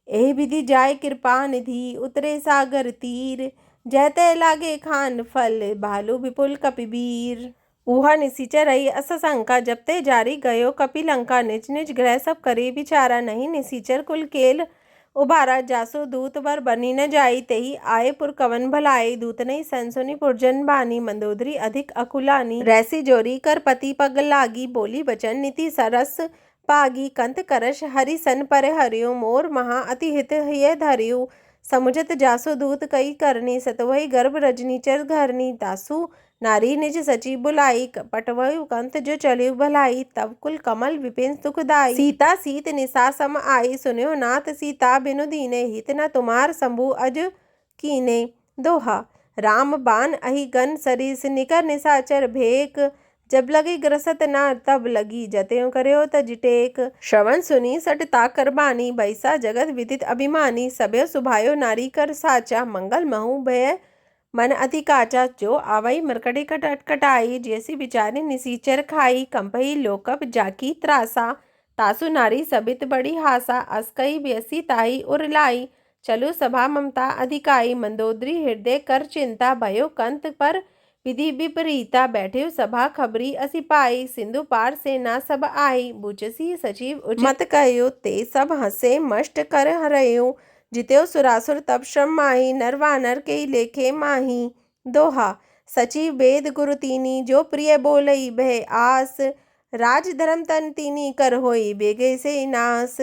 एहि विधि जाय कृपा निधि, उतरे सागर तीर, जैते लागे खान फल, भालू विपुल कपिबीर। ऊहा निसीचर रही अस शंका, जब ते जारी गयो कपि लंका, निज निज गृह सब करे विचारा, नहीं निसीचर कुल केल उबारा। जासो दूत बर बनी न जाई, तेहि आए पुर कवन भलाई, दूत नहीं सन सुनि पुरजन बानी, मंदोदरी अधिक अकुलानी। रैसी जोरी कर पति पग लागी, बोली वचन नीति सरस पागी, कंत करश हरि सन पर हरियो, मोर महा अति हित हिय धरियो। समुझत जासो दूत कई करनी, सतवहि गर्भ रजनी चर घरनी, तासु नारी निज सची बुलाई, पटवयु कंत जो चलिउ भलाई, तब कुल कमल विपिन सुखदाई। सीता सीत निशा सम आई, सुन्यो नाथ सीता बिनु दीने, हित न तुम्हार शंभु अज कीने। दोहा राम बान अहि गन सरिस, निकर निशाचर भेक, जब लगी ग्रसत ना तब लगी, जत्यों करयो तज टेक। श्रवण सुनी सट ताकर बानी, बैसा जगत विदित अभिमानी, सबयो सुभायो नारी कर साचा, मंगल महु भय मन अति काचा। जो आवई मरकटे कटकटाई, जैसी बिचारी निसीचर खाई, कंपही लोकप जाकी त्रासा, तासु नारी सबित बड़ी हासा, अस्कई व्यसी ताही उर लाई। चलु सभा ममता अधिकाई, मंदोदरी हृदय कर चिंता, भयो कंत पर विधि विपरीता, बैठे सभा खबरी असी पाई, सिंधु पार से ना सब आई, बुझसी सचिव उचित मत कहो, ते सब हंसे मष्ट कर हरयो, जित्यो सुरासुर तब श्रम माही, नर वानर के लेखे माही। दोहा सचिव वेद गुरु तीनी, जो प्रिय बोलई भय आस, राज धर्म तन तीनी कर होई, बेगे से नास।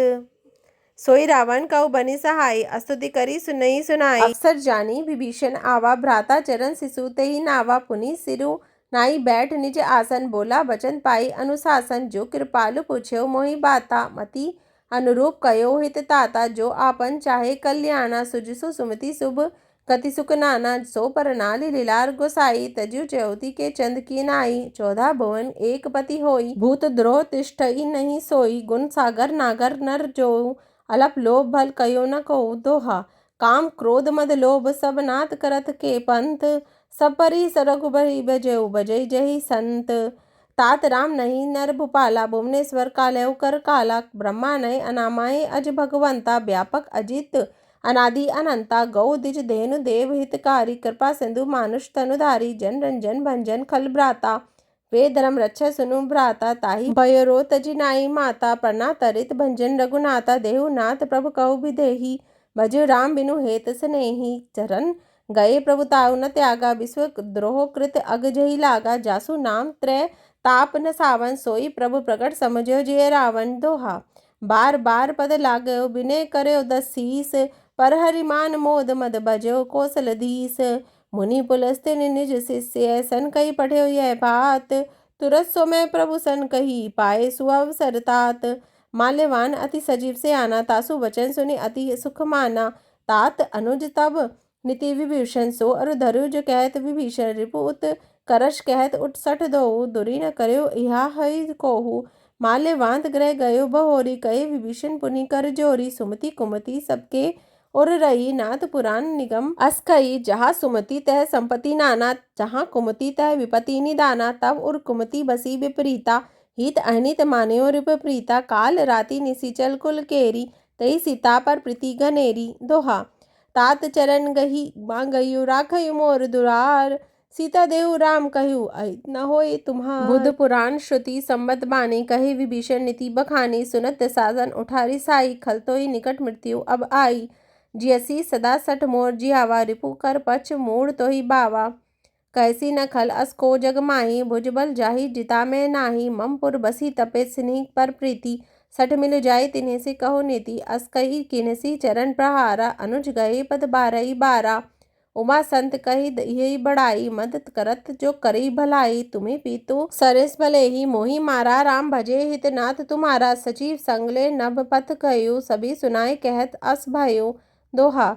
सोई रावण कऊ बनि सहाय, अस्तुति करी सुनई सुनाई, अवसर जानी विभीषण आवा, भ्राता चरण शिशु तेहि नावा, पुनि सिरु नाई बैठ निज आसन, बोला वचन पाई अनुशासन, जो कृपालु पूछ्यो मोहि बाता, मति अनुरूप कयो हित ताता, जो आपन चाहे कल्याणा, सुजसु सुमति शुभ गति सुख नाना, सो परनाली लीलार गोसाई, तजु च्यौति के चंद की नाई, 14 भुवन एक पति होई, भूत द्रोह तिष्ठई नहीं सोई, गुण सागर नागर नर जोऊ, अलप लोभ भल कयो न कहूँ। दोहा काम क्रोध मद लोभ सब नाथ करत के पंथ, सब परी रघुबरी बजेऊ बजई जही संत। तात राम नहीं नर भूपाला, भुवनेश्वर कालयउ कर काला, ब्रह्मा नय अनामाय अज भगवंता, व्यापक अजित अनादि अनंता, गौ द्विज धेनु देव हितकारी, कृपा सिंधु मानुष तनुधारी, जन रंजन भंजन खल भ्राता, वे धर्म रक्षा सुनु भ्राता, ताहि भयो तजि नाई माता, प्रना तरित भंजन रघुनाथा, देहु नाथ प्रभु कहु बिदेही, भजु राम बिनु हेत स्नेही। चरण गए प्रभु ताउ न त्यागा, विश्व द्रोह कृत अग जही लागा, जासु नाम त्रय ताप न सावन, सोई प्रभु प्रकट समझो जय रावण। दोहा बार बार पद लागयो, विनय करयो 10 शीस, पर हरिमान मोद मद भजो कौशलधीश, मुनि पुलस्त्य निज शिष्य, सन कही पढ़्यो यह बात, तुरत सो मैं प्रभु सन कही, पाए सुअवसर तात। माल्यवान अति सजीव से आना, तासु वचन सुनि अति सुख माना, तात अनुज तब नीति विभीषण, सो अरु धरु जो कहत विभीषण, रिपु उत करश कहत उठ सठ दोहु, दुरी न करयो इहा हई कोहु। माल्यवांत ग्रह गयो बहोरी, कहे विभीषण पुनि कर जोरी, सुमति कुमति सबके और रही, नाथ पुराण निगम अस कही, जहाँ सुमति तह संपत्ति नाना, जहाँ कुमति तह विपत्ति निदाना, तब उर कुमति बसी विपरीता, हित अहित मान्यो रिप प्रीता, काल राति निशिचल कुल केरी, तही सीता पर प्रीति घनेरी। दोहा तात चरण गही मांगयु राखयु मोर दुरार। सीता देहु राम कहु अहित न होए तुम्हार। बुद्ध पुराण श्रुति संबत बानी कहे विभीषण नीति बखानी। सुनत दशासन उठारी साई खल तोहि निकट मृत्यु अब आई। जियसी सदा सठ मोर जियावा रिपु कर पछ मूढ़ तोहि बावा। कैसी न खल अस को जग माही भुजबल जाहि जिता में नाही। मम पुर बसी तपे स्नेह पर प्रीति सठ मिल जाय तिन्हे से कहो नीति। अस कही किनसी चरण प्रहारा अनुज गए पद बारही बारा। उमा संत कही यही बड़ाई मदद करत जो करई भलाई। तुम्हें पीतु सरिस भले ही मोहि मारा राम भजे हित नाथ तुम्हारा। सचिव संगले नभ पथ कयो सभी सुनाए कहत अस भयो। दोहा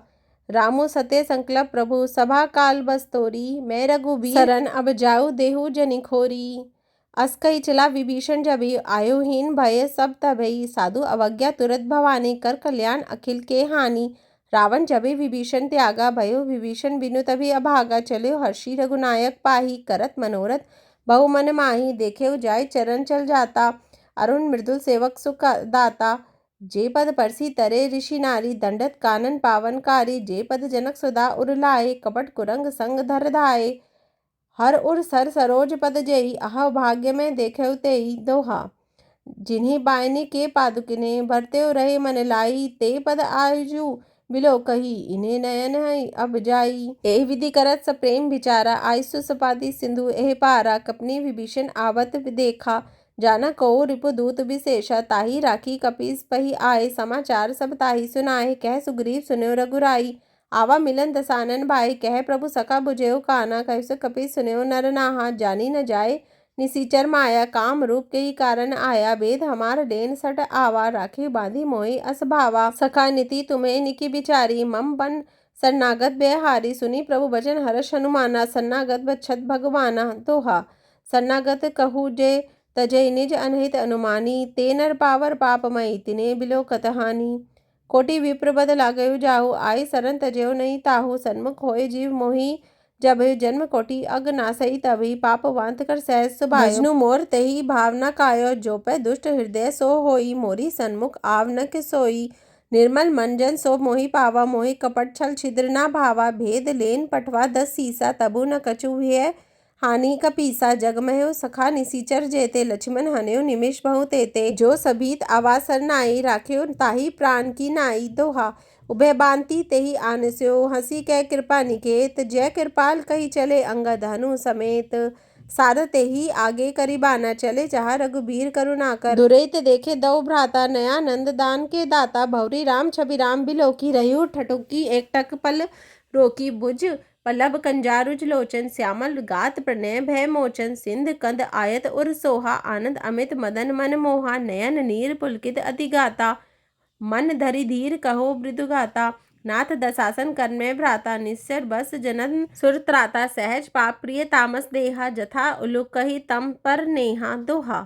रामु सत्य संकल्प प्रभु सभा काल बस्तोरी। मैं रघुबीर शरण अब जाऊ देहु जनि खोरी। अस कही चला विभीषण जबी आयु हीन भय सब तबई। साधु अवज्ञा तुरत भवानी कर कल्याण अखिल के हानि। रावण जबे विभीषण त्यागा भयो विभीषण बिनु तभी अभागा। चलो हर्षि रघुनायक पाही करत मनोरथ बहु मन माही। देखे जाय चरण चल जाता अरुण मृदुल सेवक सुख दाता। जे पद परसी तरे ऋषि नारी दंडत कानन पावनकारी। जे पद जनक सुधा उर लाए कपट कुरंग संग धर धाए। हर उर सर सरोज पद जेई अह भाग्य में देखे तेई। दोहा जिन्हीं बायने के पादुकिने भरते रहे मन लाई। ते पद आजू बिलो कही इन्हें नयन है अब जाई। एह विधि करत स प्रेम विचारा आयसु सपाती सिंधु एह पारा। कपनी विभीषण आवत देखा जाना कहो रिपु दूत विशेषा। ताही राखी कपीस पही आए समाचार सब ताही सुनाए। कह सुग्रीव सुन्यो रघुराई आवा मिलन दसानन भाई। कह प्रभु सखा बुझेऊ काना कहु कपीस सुन्यो नर नाहा। जानी न जाए निसीचर माया काम रूप के ही कारण आया। वेद हमार डेन सट आवा राखी बांधी मोहि अस भावा। सखा नीति तुम्हें निकी बिचारी मम बन शरणागत बेहारी। सुनी प्रभु बचन हर्ष हनुमाना शरणागत बछत भगवाना। दोहा शरणागत कहू जे तजय निज अनहित अनुमानी। ते नर पावर पापमयी तिने बिलो कतहानी। कोटि विप्र बद लागयु जाहु आई शरण तजयो नहीं ताहू। सन्मुख होय जीव मोहि जब जन्म कोटि अग नासई तभी। पाप वांत कर सहज सुभायो भजनु मोर तेहि भावना कायो। जो पे दुष्ट हृदय सो होई मोरी सन्मुख आव न के सोई। निर्मल मन जन सो मोहि पावा मोहि कपट छल छिद्र ना भावा। भेद लेन पटवा 10 सीसा तबु न कछु भय हानि कपीसा। जग महु सखा निसीचर जेते लक्ष्मण हन्यो निमिष बहु तेते। जो सबीत आवासर नाई राख्यो ताही प्राण की नाई। दोहा उभय बांति तेहि आनस्यो हंसी कै कृपा निकेत। जय कृपाल कही चले अंगद हनु समेत। सारते ही आगे करिबाना चले जहाँ रघुबीर करुणाकर। दुरैत देखे दो भ्राता नया नंद दान के दाता। भौरी राम छवि राम बिलोकी रह्यु ठठुकी एकटक पल रोकी। बुझ पल्लव कंजारुज लोचन श्यामल गात प्रणय भय मोचन। सिंध कंद आयत उर सोहा आनंद अमित मदन मन मोहा। नयन नीर पुलकित अति गाता मन धरि धीर कहो मृदु गाता। नाथ दशासन कर्मे भ्राता निश्चर बस जनन सुर त्राता। सहज पाप प्रिय तामस देहा जथा उलुक कही तम पर नेहा। दोहा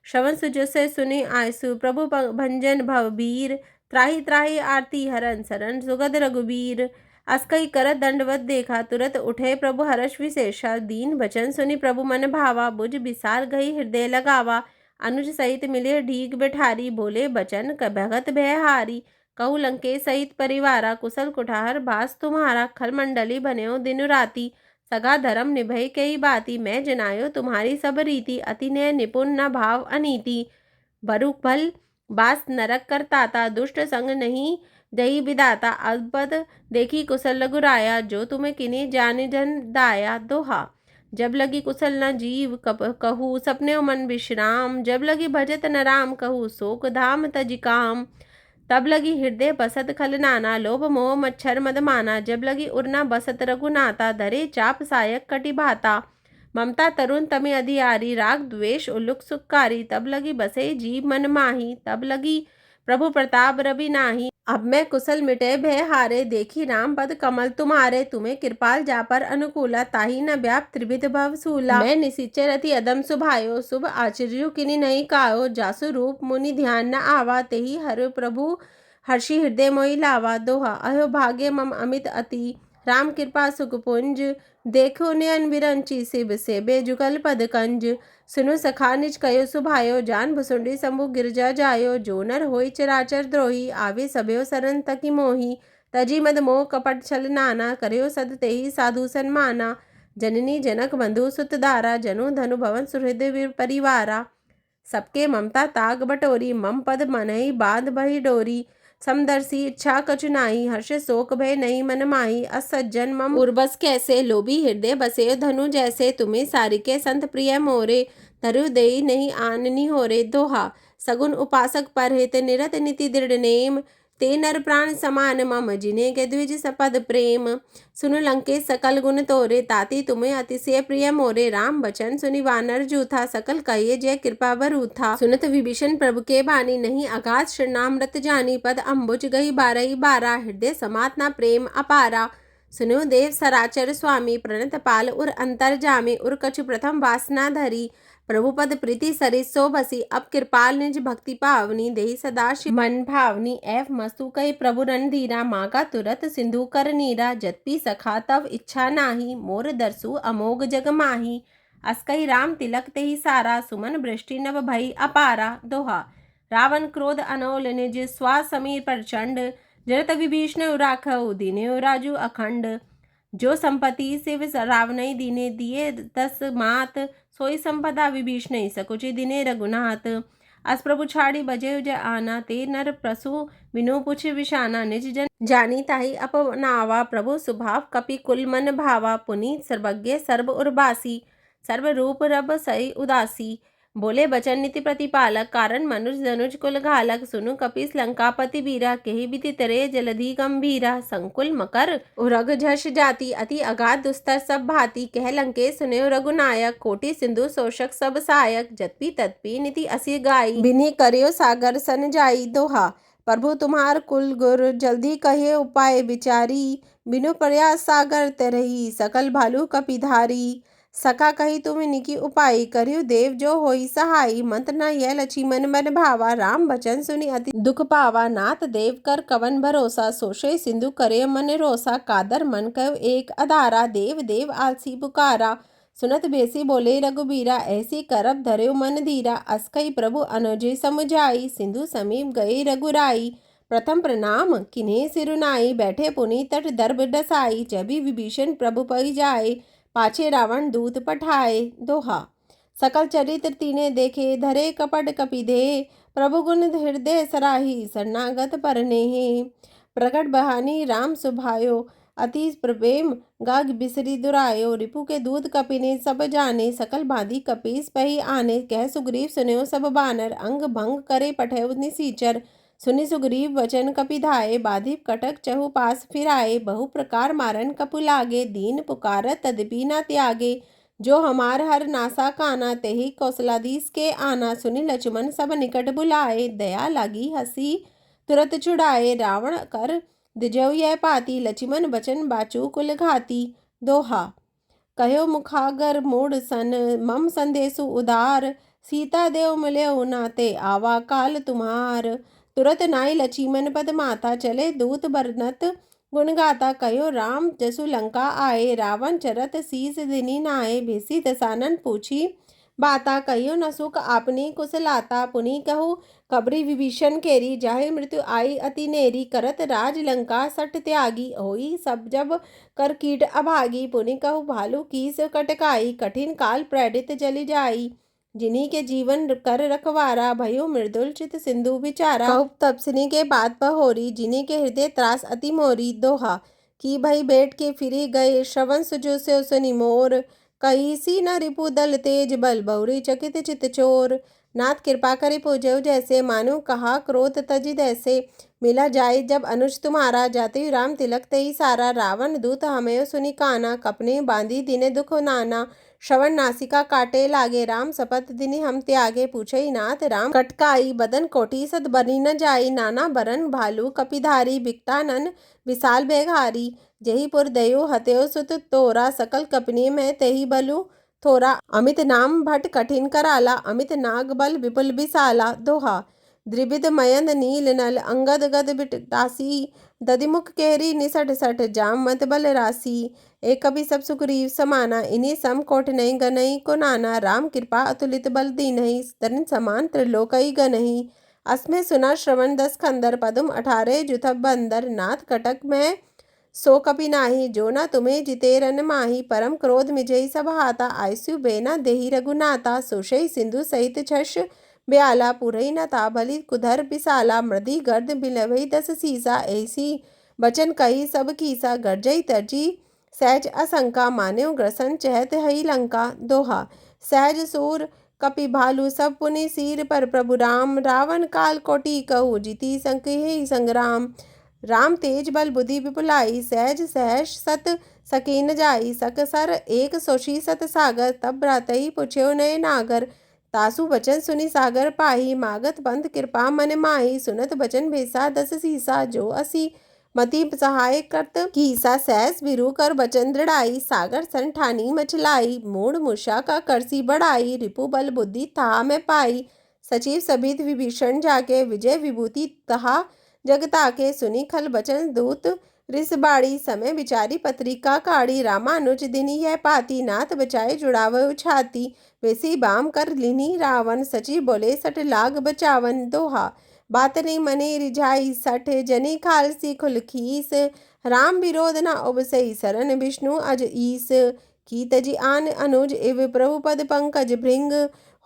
श्रवण सुजो से सुनि आयसु प्रभु भंजन भवबीर। त्राहि त्राहि आरती हरन सरन सुगद रघुबीर। अस कही करत दंडवत देखा तुरत उठे प्रभु हर्ष विशेषा। दीन बचन सुनि प्रभु मन भावा बुझ बिसार गई हृदय लगावा। अनुज सहित मिले ढीग बैठारी बोले बचन भगत भय हारी। कहु लंकेश सहित परिवारा कुशल कुठार भास तुम्हारा। खल मंडली बन्यो दिन राती सगा धर्म निभई कई बाती। मैं जनायो तुम्हारी सब रीति अति नय निपुण न भाव अनीति। बरु भल बास नरक कर ताता दुष्ट संग नहीं दही विदाता। अबद देखी कुशल रघुराया जो तुम्हें किन्हीं जाने जन दाया। दोहा जब लगी कुशल न जीव कहू सपने मन विश्राम। जब लगी भजत न राम कहू शोक धाम तज काम। तब लगी हृदय बसत खल नाना लोभ मोह मच्छर मद माना। जब लगी उड़ना बसत रघुनाता धरे चाप सायक कटि भाता। ममता तरुण तमि अधियारी राग द्वेष उल्लुक सुखकारी। तब लगी बसे जीव मन माही तब लगी प्रभु प्रताप रवि नाही। अब मैं कुशल मिटे भय हारे देखी राम पद कमल तुम्हारे। तुम्हें कृपाल जा पर अनुकूला ताही न व्याप त्रिविध भव सूला। मैं निसीचर अति अदम सुभायो शुभ आचर्य किनि नहीं कायो। जासु रूप मुनि ध्यान न आवा तेहि हर प्रभु हर्षि हृदय मोहि लावा। दोहा अहो भाग्य मम अमित अति राम कृपा सुखपुंज। देखो नयन विरंची शिव सेबे जुगल पद कंज। सुनु सखा निज कयो सुभायो जान भुसुंडी शंभु गिरजा जायो। जो नर होई चराचर द्रोही आवे सबयो सरन तकी मोही। तजी मद मोह कपट छल नाना, करयो सद तेहि साधु सन्माना। जननी जनक बंधु सुत दारा, जनु धनु भवन सुहृद वीर परिवारा। सबके ममता ताग बटोरी, मम पद मनहि बांध बही डोरी। समदर्शी इच्छा कछु नाही, हर्ष शोक भय नहीं मन माही। असज्जन मम उर्बस कैसे, लोभी हृदय बसे धनु जैसे। तुम्हें सारिके संत प्रिय मोरे, धरु देई नहीं आननी होरे। दोहा। सगुन उपासक परहित, निरत नीति दृढ़ नेम। ते नर प्राण समान, मम जिने के द्विज सपद प्रेम। सुनु लंकेश सकल गुण तोरे, ताति तुम्हें अतिशय प्रिय मोरे। राम बचन सुनि वानर जूथा, सकल कहिए जय कृपा बरूथा। सुनत विभीषण प्रभु के बानी, नहीं अगाध शरणामृत जानी। पद अम्बुज गई बारही बारा, हृदय समात न प्रेम अपारा। सुनो देव सराचर स्वामी, प्रणत पाल उर अंतर जामी। उर कछु प्रथम वासना धरी, प्रभुपद प्रीति सरिस सो बसी। अब कृपाल निज भक्ति पावनी, देहि सदा शिव मन भावनी। एव मस्तु कही प्रभु रणधीरा, मांगा तुरत सिंधु कर नीरा। जत्पी सखा तव इच्छा नाही, मोर दरसु अमोघ जग माही। अस कही राम तिलक तेहि सारा, सुमन वृष्टि नभ भई अपारा। दोहा। रावण क्रोध अनोल निज, श्वास समीर प्रचंड। जरत विभीषण राखऊ, दीन्यो राजू अखंड। जो संपत्ति शिव रावणई दीने, दिए 10 मात। सोई संपदा विभीषण सकुचि दिने रघुनाथ। अस प्रभु छाड़ी बजे जय आना, ते नर प्रसु बिनु पुछ विशाना। निज जन जानी ताहि अपनावा, प्रभु स्वभाव कपि कुल मन भावा। पुनीत सर्वज्ञ सर्व उर्बासी, सर्व रूप रब सही उदासी। बोले बचन नीति प्रतिपालक, कारण मनुज धनुज कुल घालक। सुनु कपिस लंकापति बीरा, केहि बिति तरे जलधि गंभीरा। संकुल मकर उरग झष जाति, अति अगाध दुस्तर सब भांति। कह लंकेश सुनयो रघुनायक, कोटि सिंधु शोषक सब सायक। जत्पि तत्पि नीति असि गाई, बिनि करयो सागर सन जाई। दोहा। प्रभु तुम्हार कुल गुर, जल्दी कहिए उपाय विचारी। बिनु प्रयास सागर तरही, सकल भालू कपिधारी। सखा कही तुम निकी उपाय, करियो देव जो होई सहाई। मंत्र न यह लक्ष्मण मन भावा, राम बचन सुनि अति दुख पावा। नाथ देव कर कवन भरोसा, सोषे सिंधु करे मन रोसा। कादर मन कयो एक अधारा, देव देव आलसी पुकारा। सुनत बेसी बोले रघुबीरा, ऐसी करब धर्यो मन धीरा। अस कही प्रभु अनुजय समुझाई, सिंधु समीप गए रघुराई। प्रथम प्रणाम किन्हीं सिरुनाई, बैठे पुनि तट दर्भ डसाई। जबि विभीषण प्रभु पई जाए, पाछे रावण दूत पठाए। दोहा। सकल चरित्र तीने देखे, धरे कपट कपि दे। प्रभु गुण हृदय सराही, शरणागत परनेहि। प्रगट बहानी राम सुभायो, अति प्रेम गाग बिसरी दुरायो। रिपु के दूत कपिने सब जाने, सकल बांधी कपीस पही आने। कह सुग्रीव सुनयो सब बानर, अंग भंग करे पठयो निसीचर। सुनि सुग्रीव वचन कपिधाए, बाधिप कटक चहु पास फिराए। बहु प्रकार मारन कपु लागे, दीन पुकारत तदपि न त्यागे। जो हमार हर नासा काना, तेहि कौशलाधीश के आना। सुनि लक्ष्मण सब निकट बुलाए, दया लागी हसी तुरत छुड़ाए। रावण कर दिजऊ यह पाती, लक्ष्मण बचन बाचू कुल घाती। दोहा। कहो मुखागर मूढ़ सन, मम संदेशु उदार। सीता देव मिल्यो नाते, आवा काल तुम्हार। तुरत नाई लक्ष्मण पद माता, चले दूत बरनत गुण गाता। कहो राम जसु लंका आए, रावण चरत शीस दिनी नाए। भेसी दसानन पूछी बाता, कहियो न सुख आपनी कुशलाता। पुनि कहू कबरी विभीषण केरी, जाहे मृत्यु आई अति नेरी। करत राज लंका सट त्यागी, होई सब जब कर कीट अभागी। पुनि कहू भालू कीस कटकाई, कठिन काल प्रेरित जलि जाई। जिन्हीं के जीवन कर रखवारा, भयो मृदुल चित सिंधु विचारा। कहू तपस्विनी के बात बहोरी, जिन्हीं के हृदय त्रास अति मोरी। दोहा। की भई बेट के फिरी गए, श्रवण सुजो से सुनि मोर। कही सी न रिपु दल तेज, बल बहुरी चकित चित चोर। नाथ कृपा करे पूजो जैसे, मानो कहा क्रोध तजि दैसे। मिला जाए जब अनुज तुम्हारा, जाते राम तिलक तेहि सारा। रावण दूत हमयो सुनि काना, कपने बांधी दिने दुख नाना। श्रवण नासिका काटे लागे, राम शपथ दिनि हम त्यागे। पूछई नाथ राम कटकाई, बदन कोटि सद बनि न जाई। नाना बरन भालू कपिधारी, बिकटानन विशाल बेघारी। जेहि पुर दयो हत्यो सुत तोरा, सकल कपनी में तेहि बलु थोरा। अमित नाम भट कठिन कराला, अमित नाग बल विपुल विशाला। दोहा। द्रिविध मयंद नील नल, अंगद गद बिटासी। दधिमुख केहरी निसट सठ, जाम मत बल रासी। एक कवि सब सुग्रीव समाना, इन्हीं सम कोट नहीं गनई को नाना। राम कृपा अतुलित बल दीन्हि, तरण समान त्रिलोकई गनहि। असमें सुना श्रवण 10 खंदर, पदुम 18 जुथब बंदर, नाथ कटक में सो कपि नाही, जो न तुम्हें जिते रन माही, परम क्रोध मिजई सब हाता, आयसु बेना देही रघुनाथा, सोशई सिंधु सहित छश ब्याला, पुरई न ता भली कुधर पिसाला, मृदि गर्द बिलवई 10 सीसा, ऐसी बचन कही सब कीसा, गर्जई तरजी सहज असंका, मान्यो ग्रसन चहत हई लंका। दोहा। सहज सूर कपि भालू सब पुनि सिर पर, प्रभु राम रावण काल कोटि कहू, जीती संकहि संग्राम। राम तेज बल बुद्धि विपुलाई, सहज सहस सत सकी न जाई, सकसर एक सोशी सत सागर, तब भ्रातहि पुछ्यो नय नागर। तासु बचन सुनि सागर पाही, मागत पंथ कृपा मन माही, सुनत बचन भेसा 10 सीसा, जो असी मति सहाय करत कीसा, सहस बिरु कर बचन दृढ़ाई, सागर सन ठानी मचलाई, मूढ़ मूषा का करसी बढ़ाई, रिपु बल बुद्धि तहा में पाई, सचिव सभित विभीषण जाके, विजय विभूति तहा जगता के, सुनी खल बचन दूत रिस बाड़ी, समय विचारी पत्रिका काढ़ी, रामानुज दिनी यह पाती, नाथ बचाए जुड़ावो छाती, वेसी बाम कर लिनी रावण, सची बोले सट लाग बचावन। दोहा। बात नहीं मने रिझाई, सठ जनी खालसी खुल खीस, राम विरोध न उबसई, सरन विष्णु अज ईस, की तजी आन अनुज इव प्रभु पद पंकज भृंग,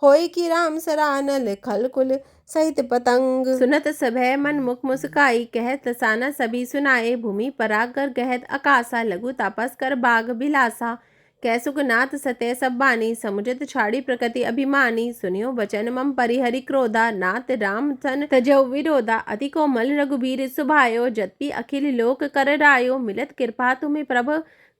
होय की राम सरानल खल कुल सहित पतंग। सुनत सभय मन मुख मुस्काई, कहत लसाना सभी सुनाए, भूमि परागर गहत आकाशा, लघु तापस कर बाग बिलासा, कैसुक नाथ सत्य सब बानी, समुझत छाड़ी प्रकृति अभिमानी, सुनियो बचन मम परिहरि क्रोधा, नाथ राम सन तजौ विरोधा, अति कोमल रघुबीर सुभायो, जत्पि अखिल लोक कर रायो, मिलत कृपा तुम्हें प्रभ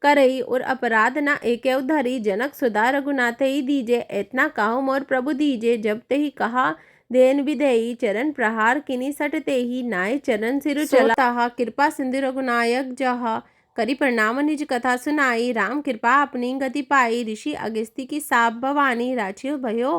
करई, और अपराध न एकेउ धरी, जनक सुधा रघुनाथ ही दीजे, एतना काहू मोर प्रभु दीजे, जब तेहि कहा देन विधेयी, चरण प्रहार किनी सट तेहि, नाय चरण सिरु चला ताहा, कृपा सिंधु रघुनायक जहा, करी प्रणाम निज कथा सुनाई, राम कृपा अपनी गति पाई, ऋषि अगस्ती की साप भवानी, राचियो भयो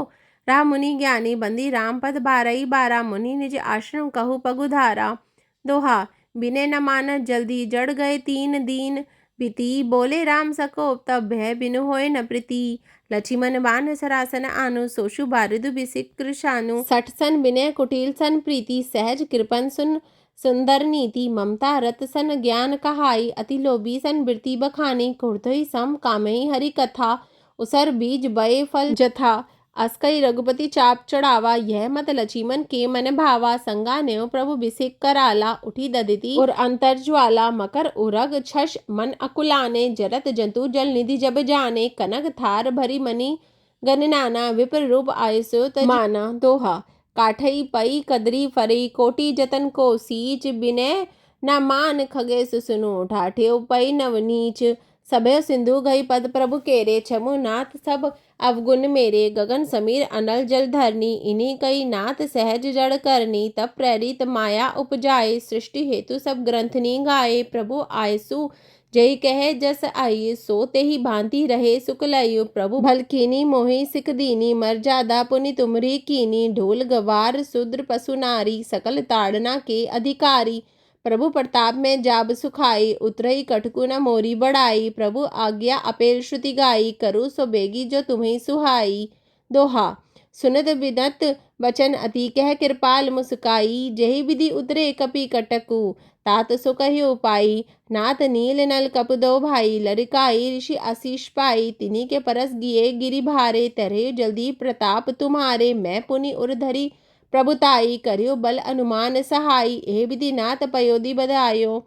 राम मुनि ज्ञानी, बंदी राम पद 12 मुनि निज आश्रम कहु पगुधारा। दोहा। बिने न मानत जल्दी जड़ गए 3 दीन, बीती बोले राम सकोप, तब भय बिनु होय न प्रीति, लक्ष्मण बाण सरासन आनु, सोशु बारुद बिसिक कृशानु, 60 सन विनय कुटिल सन प्रीति, सहज कृपन सुन सुंदर नीति, ममता रत सन ज्ञान कहाई, अति लोभी सन वृत्ति बखानी, कुर्धई सम कामई हरि कथा, उसर बीज बये फल जथा, अस्कई रघुपति चाप चढ़ावा, यह मत लक्ष्मण के मन भावा, संगा नेव प्रभु बिसिक कराला, उठी ददिति और अंतर ज्वाला, मकर उरग छश मन अकुलाने, जरत जंतु जल निधि जब जाने, कनक थार भरी मनी गणनाना, विप्र रूप आयसो माना। दोहा। काठई पई कदरी फरई, कोटि जतन को सींच, बिनय न मान खगेश सुनु, ठाठ्यो पई नवनीच, सभय सिंधु गई पद प्रभु केरे, छमु नाथ सब अवगुण मेरे, गगन समीर अनल जल धरनी, इन्हीं कई नाथ सहज जड़ करनी, तब प्रेरित माया उपजाए, सृष्टि हेतु सब ग्रंथनी गाए, प्रभु आयसु जय कहे जस आई, सो तेहि भांति रहे सुकलयु, प्रभु भल कीनी मोहि सिख दीनी, मर्यादा पुनि तुमरी कीनी, ढोल गवार शूद्र पशु नारी, सकल ताड़ना के अधिकारी, प्रभु प्रताप में जाब सुखाई, उतरई कटकु न मोरी बढ़ाई, प्रभु आज्ञा अपेल श्रुति गाई, करू सो बेगी जो तुम्हें सुहाई। दोहा। सुनत बिनत बचन अति कह कृपाल मुस्काई, जहि विधि उतरे कपि कटकु, तात सो कहियो पाई, नाथ नील नल कप दो भाई, लरिकाई ऋषि आशीष पाई, तिन्हीं के परस गिए गिरि भारे, तरहे जल्दी प्रताप तुम्हारे, मैं पुनि उर धरी प्रभुताई, करियो बल अनुमान सहाई, एह विधि नाथ पयोधि बधायो,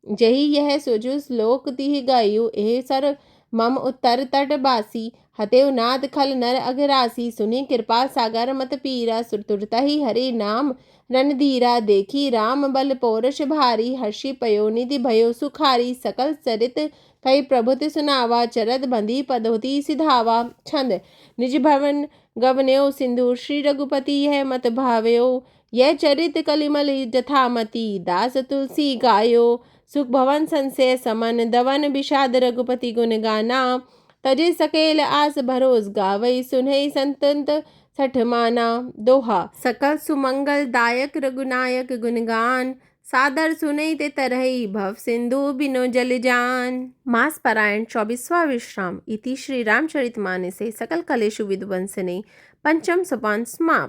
जही यह सुजु श्लोक तिह गायु, एह सर मम उत्तर तट बासी, हतेव नाद खल नर अघरासी, सुनि कृपा सागर मत पीरा, सुरतुरतहि हरि नाम रणधीरा, देखी राम बल पौरष भारी, हर्षि पयोनिधि भयो सुखारी, सकल चरित कई प्रभुति सुनावा, चरद बंधी पदोति सिधावा। छंद। निज भवन गवन्यो सिंधु श्री रघुपति, यह मत भाव्यो, यह चरित कलिमल जथामति, दास तुलसी गायो, सुख भवन संशय समन, दवन विषाद रघुपति गुण गाना, तजे सकेल आस भरोस, गावई सुनहि संतंत सठ माना। दोहा। सकल सुमंगल दायक रघुनायक गुणगान, सादर सुनई ते तरही, भव सिंधु बिनो जल जान। मास पारायण 24वां विश्राम। इति श्री रामचरितमानसे सकल कलेषु विध्वंसने पंचम सोपान समाप्त।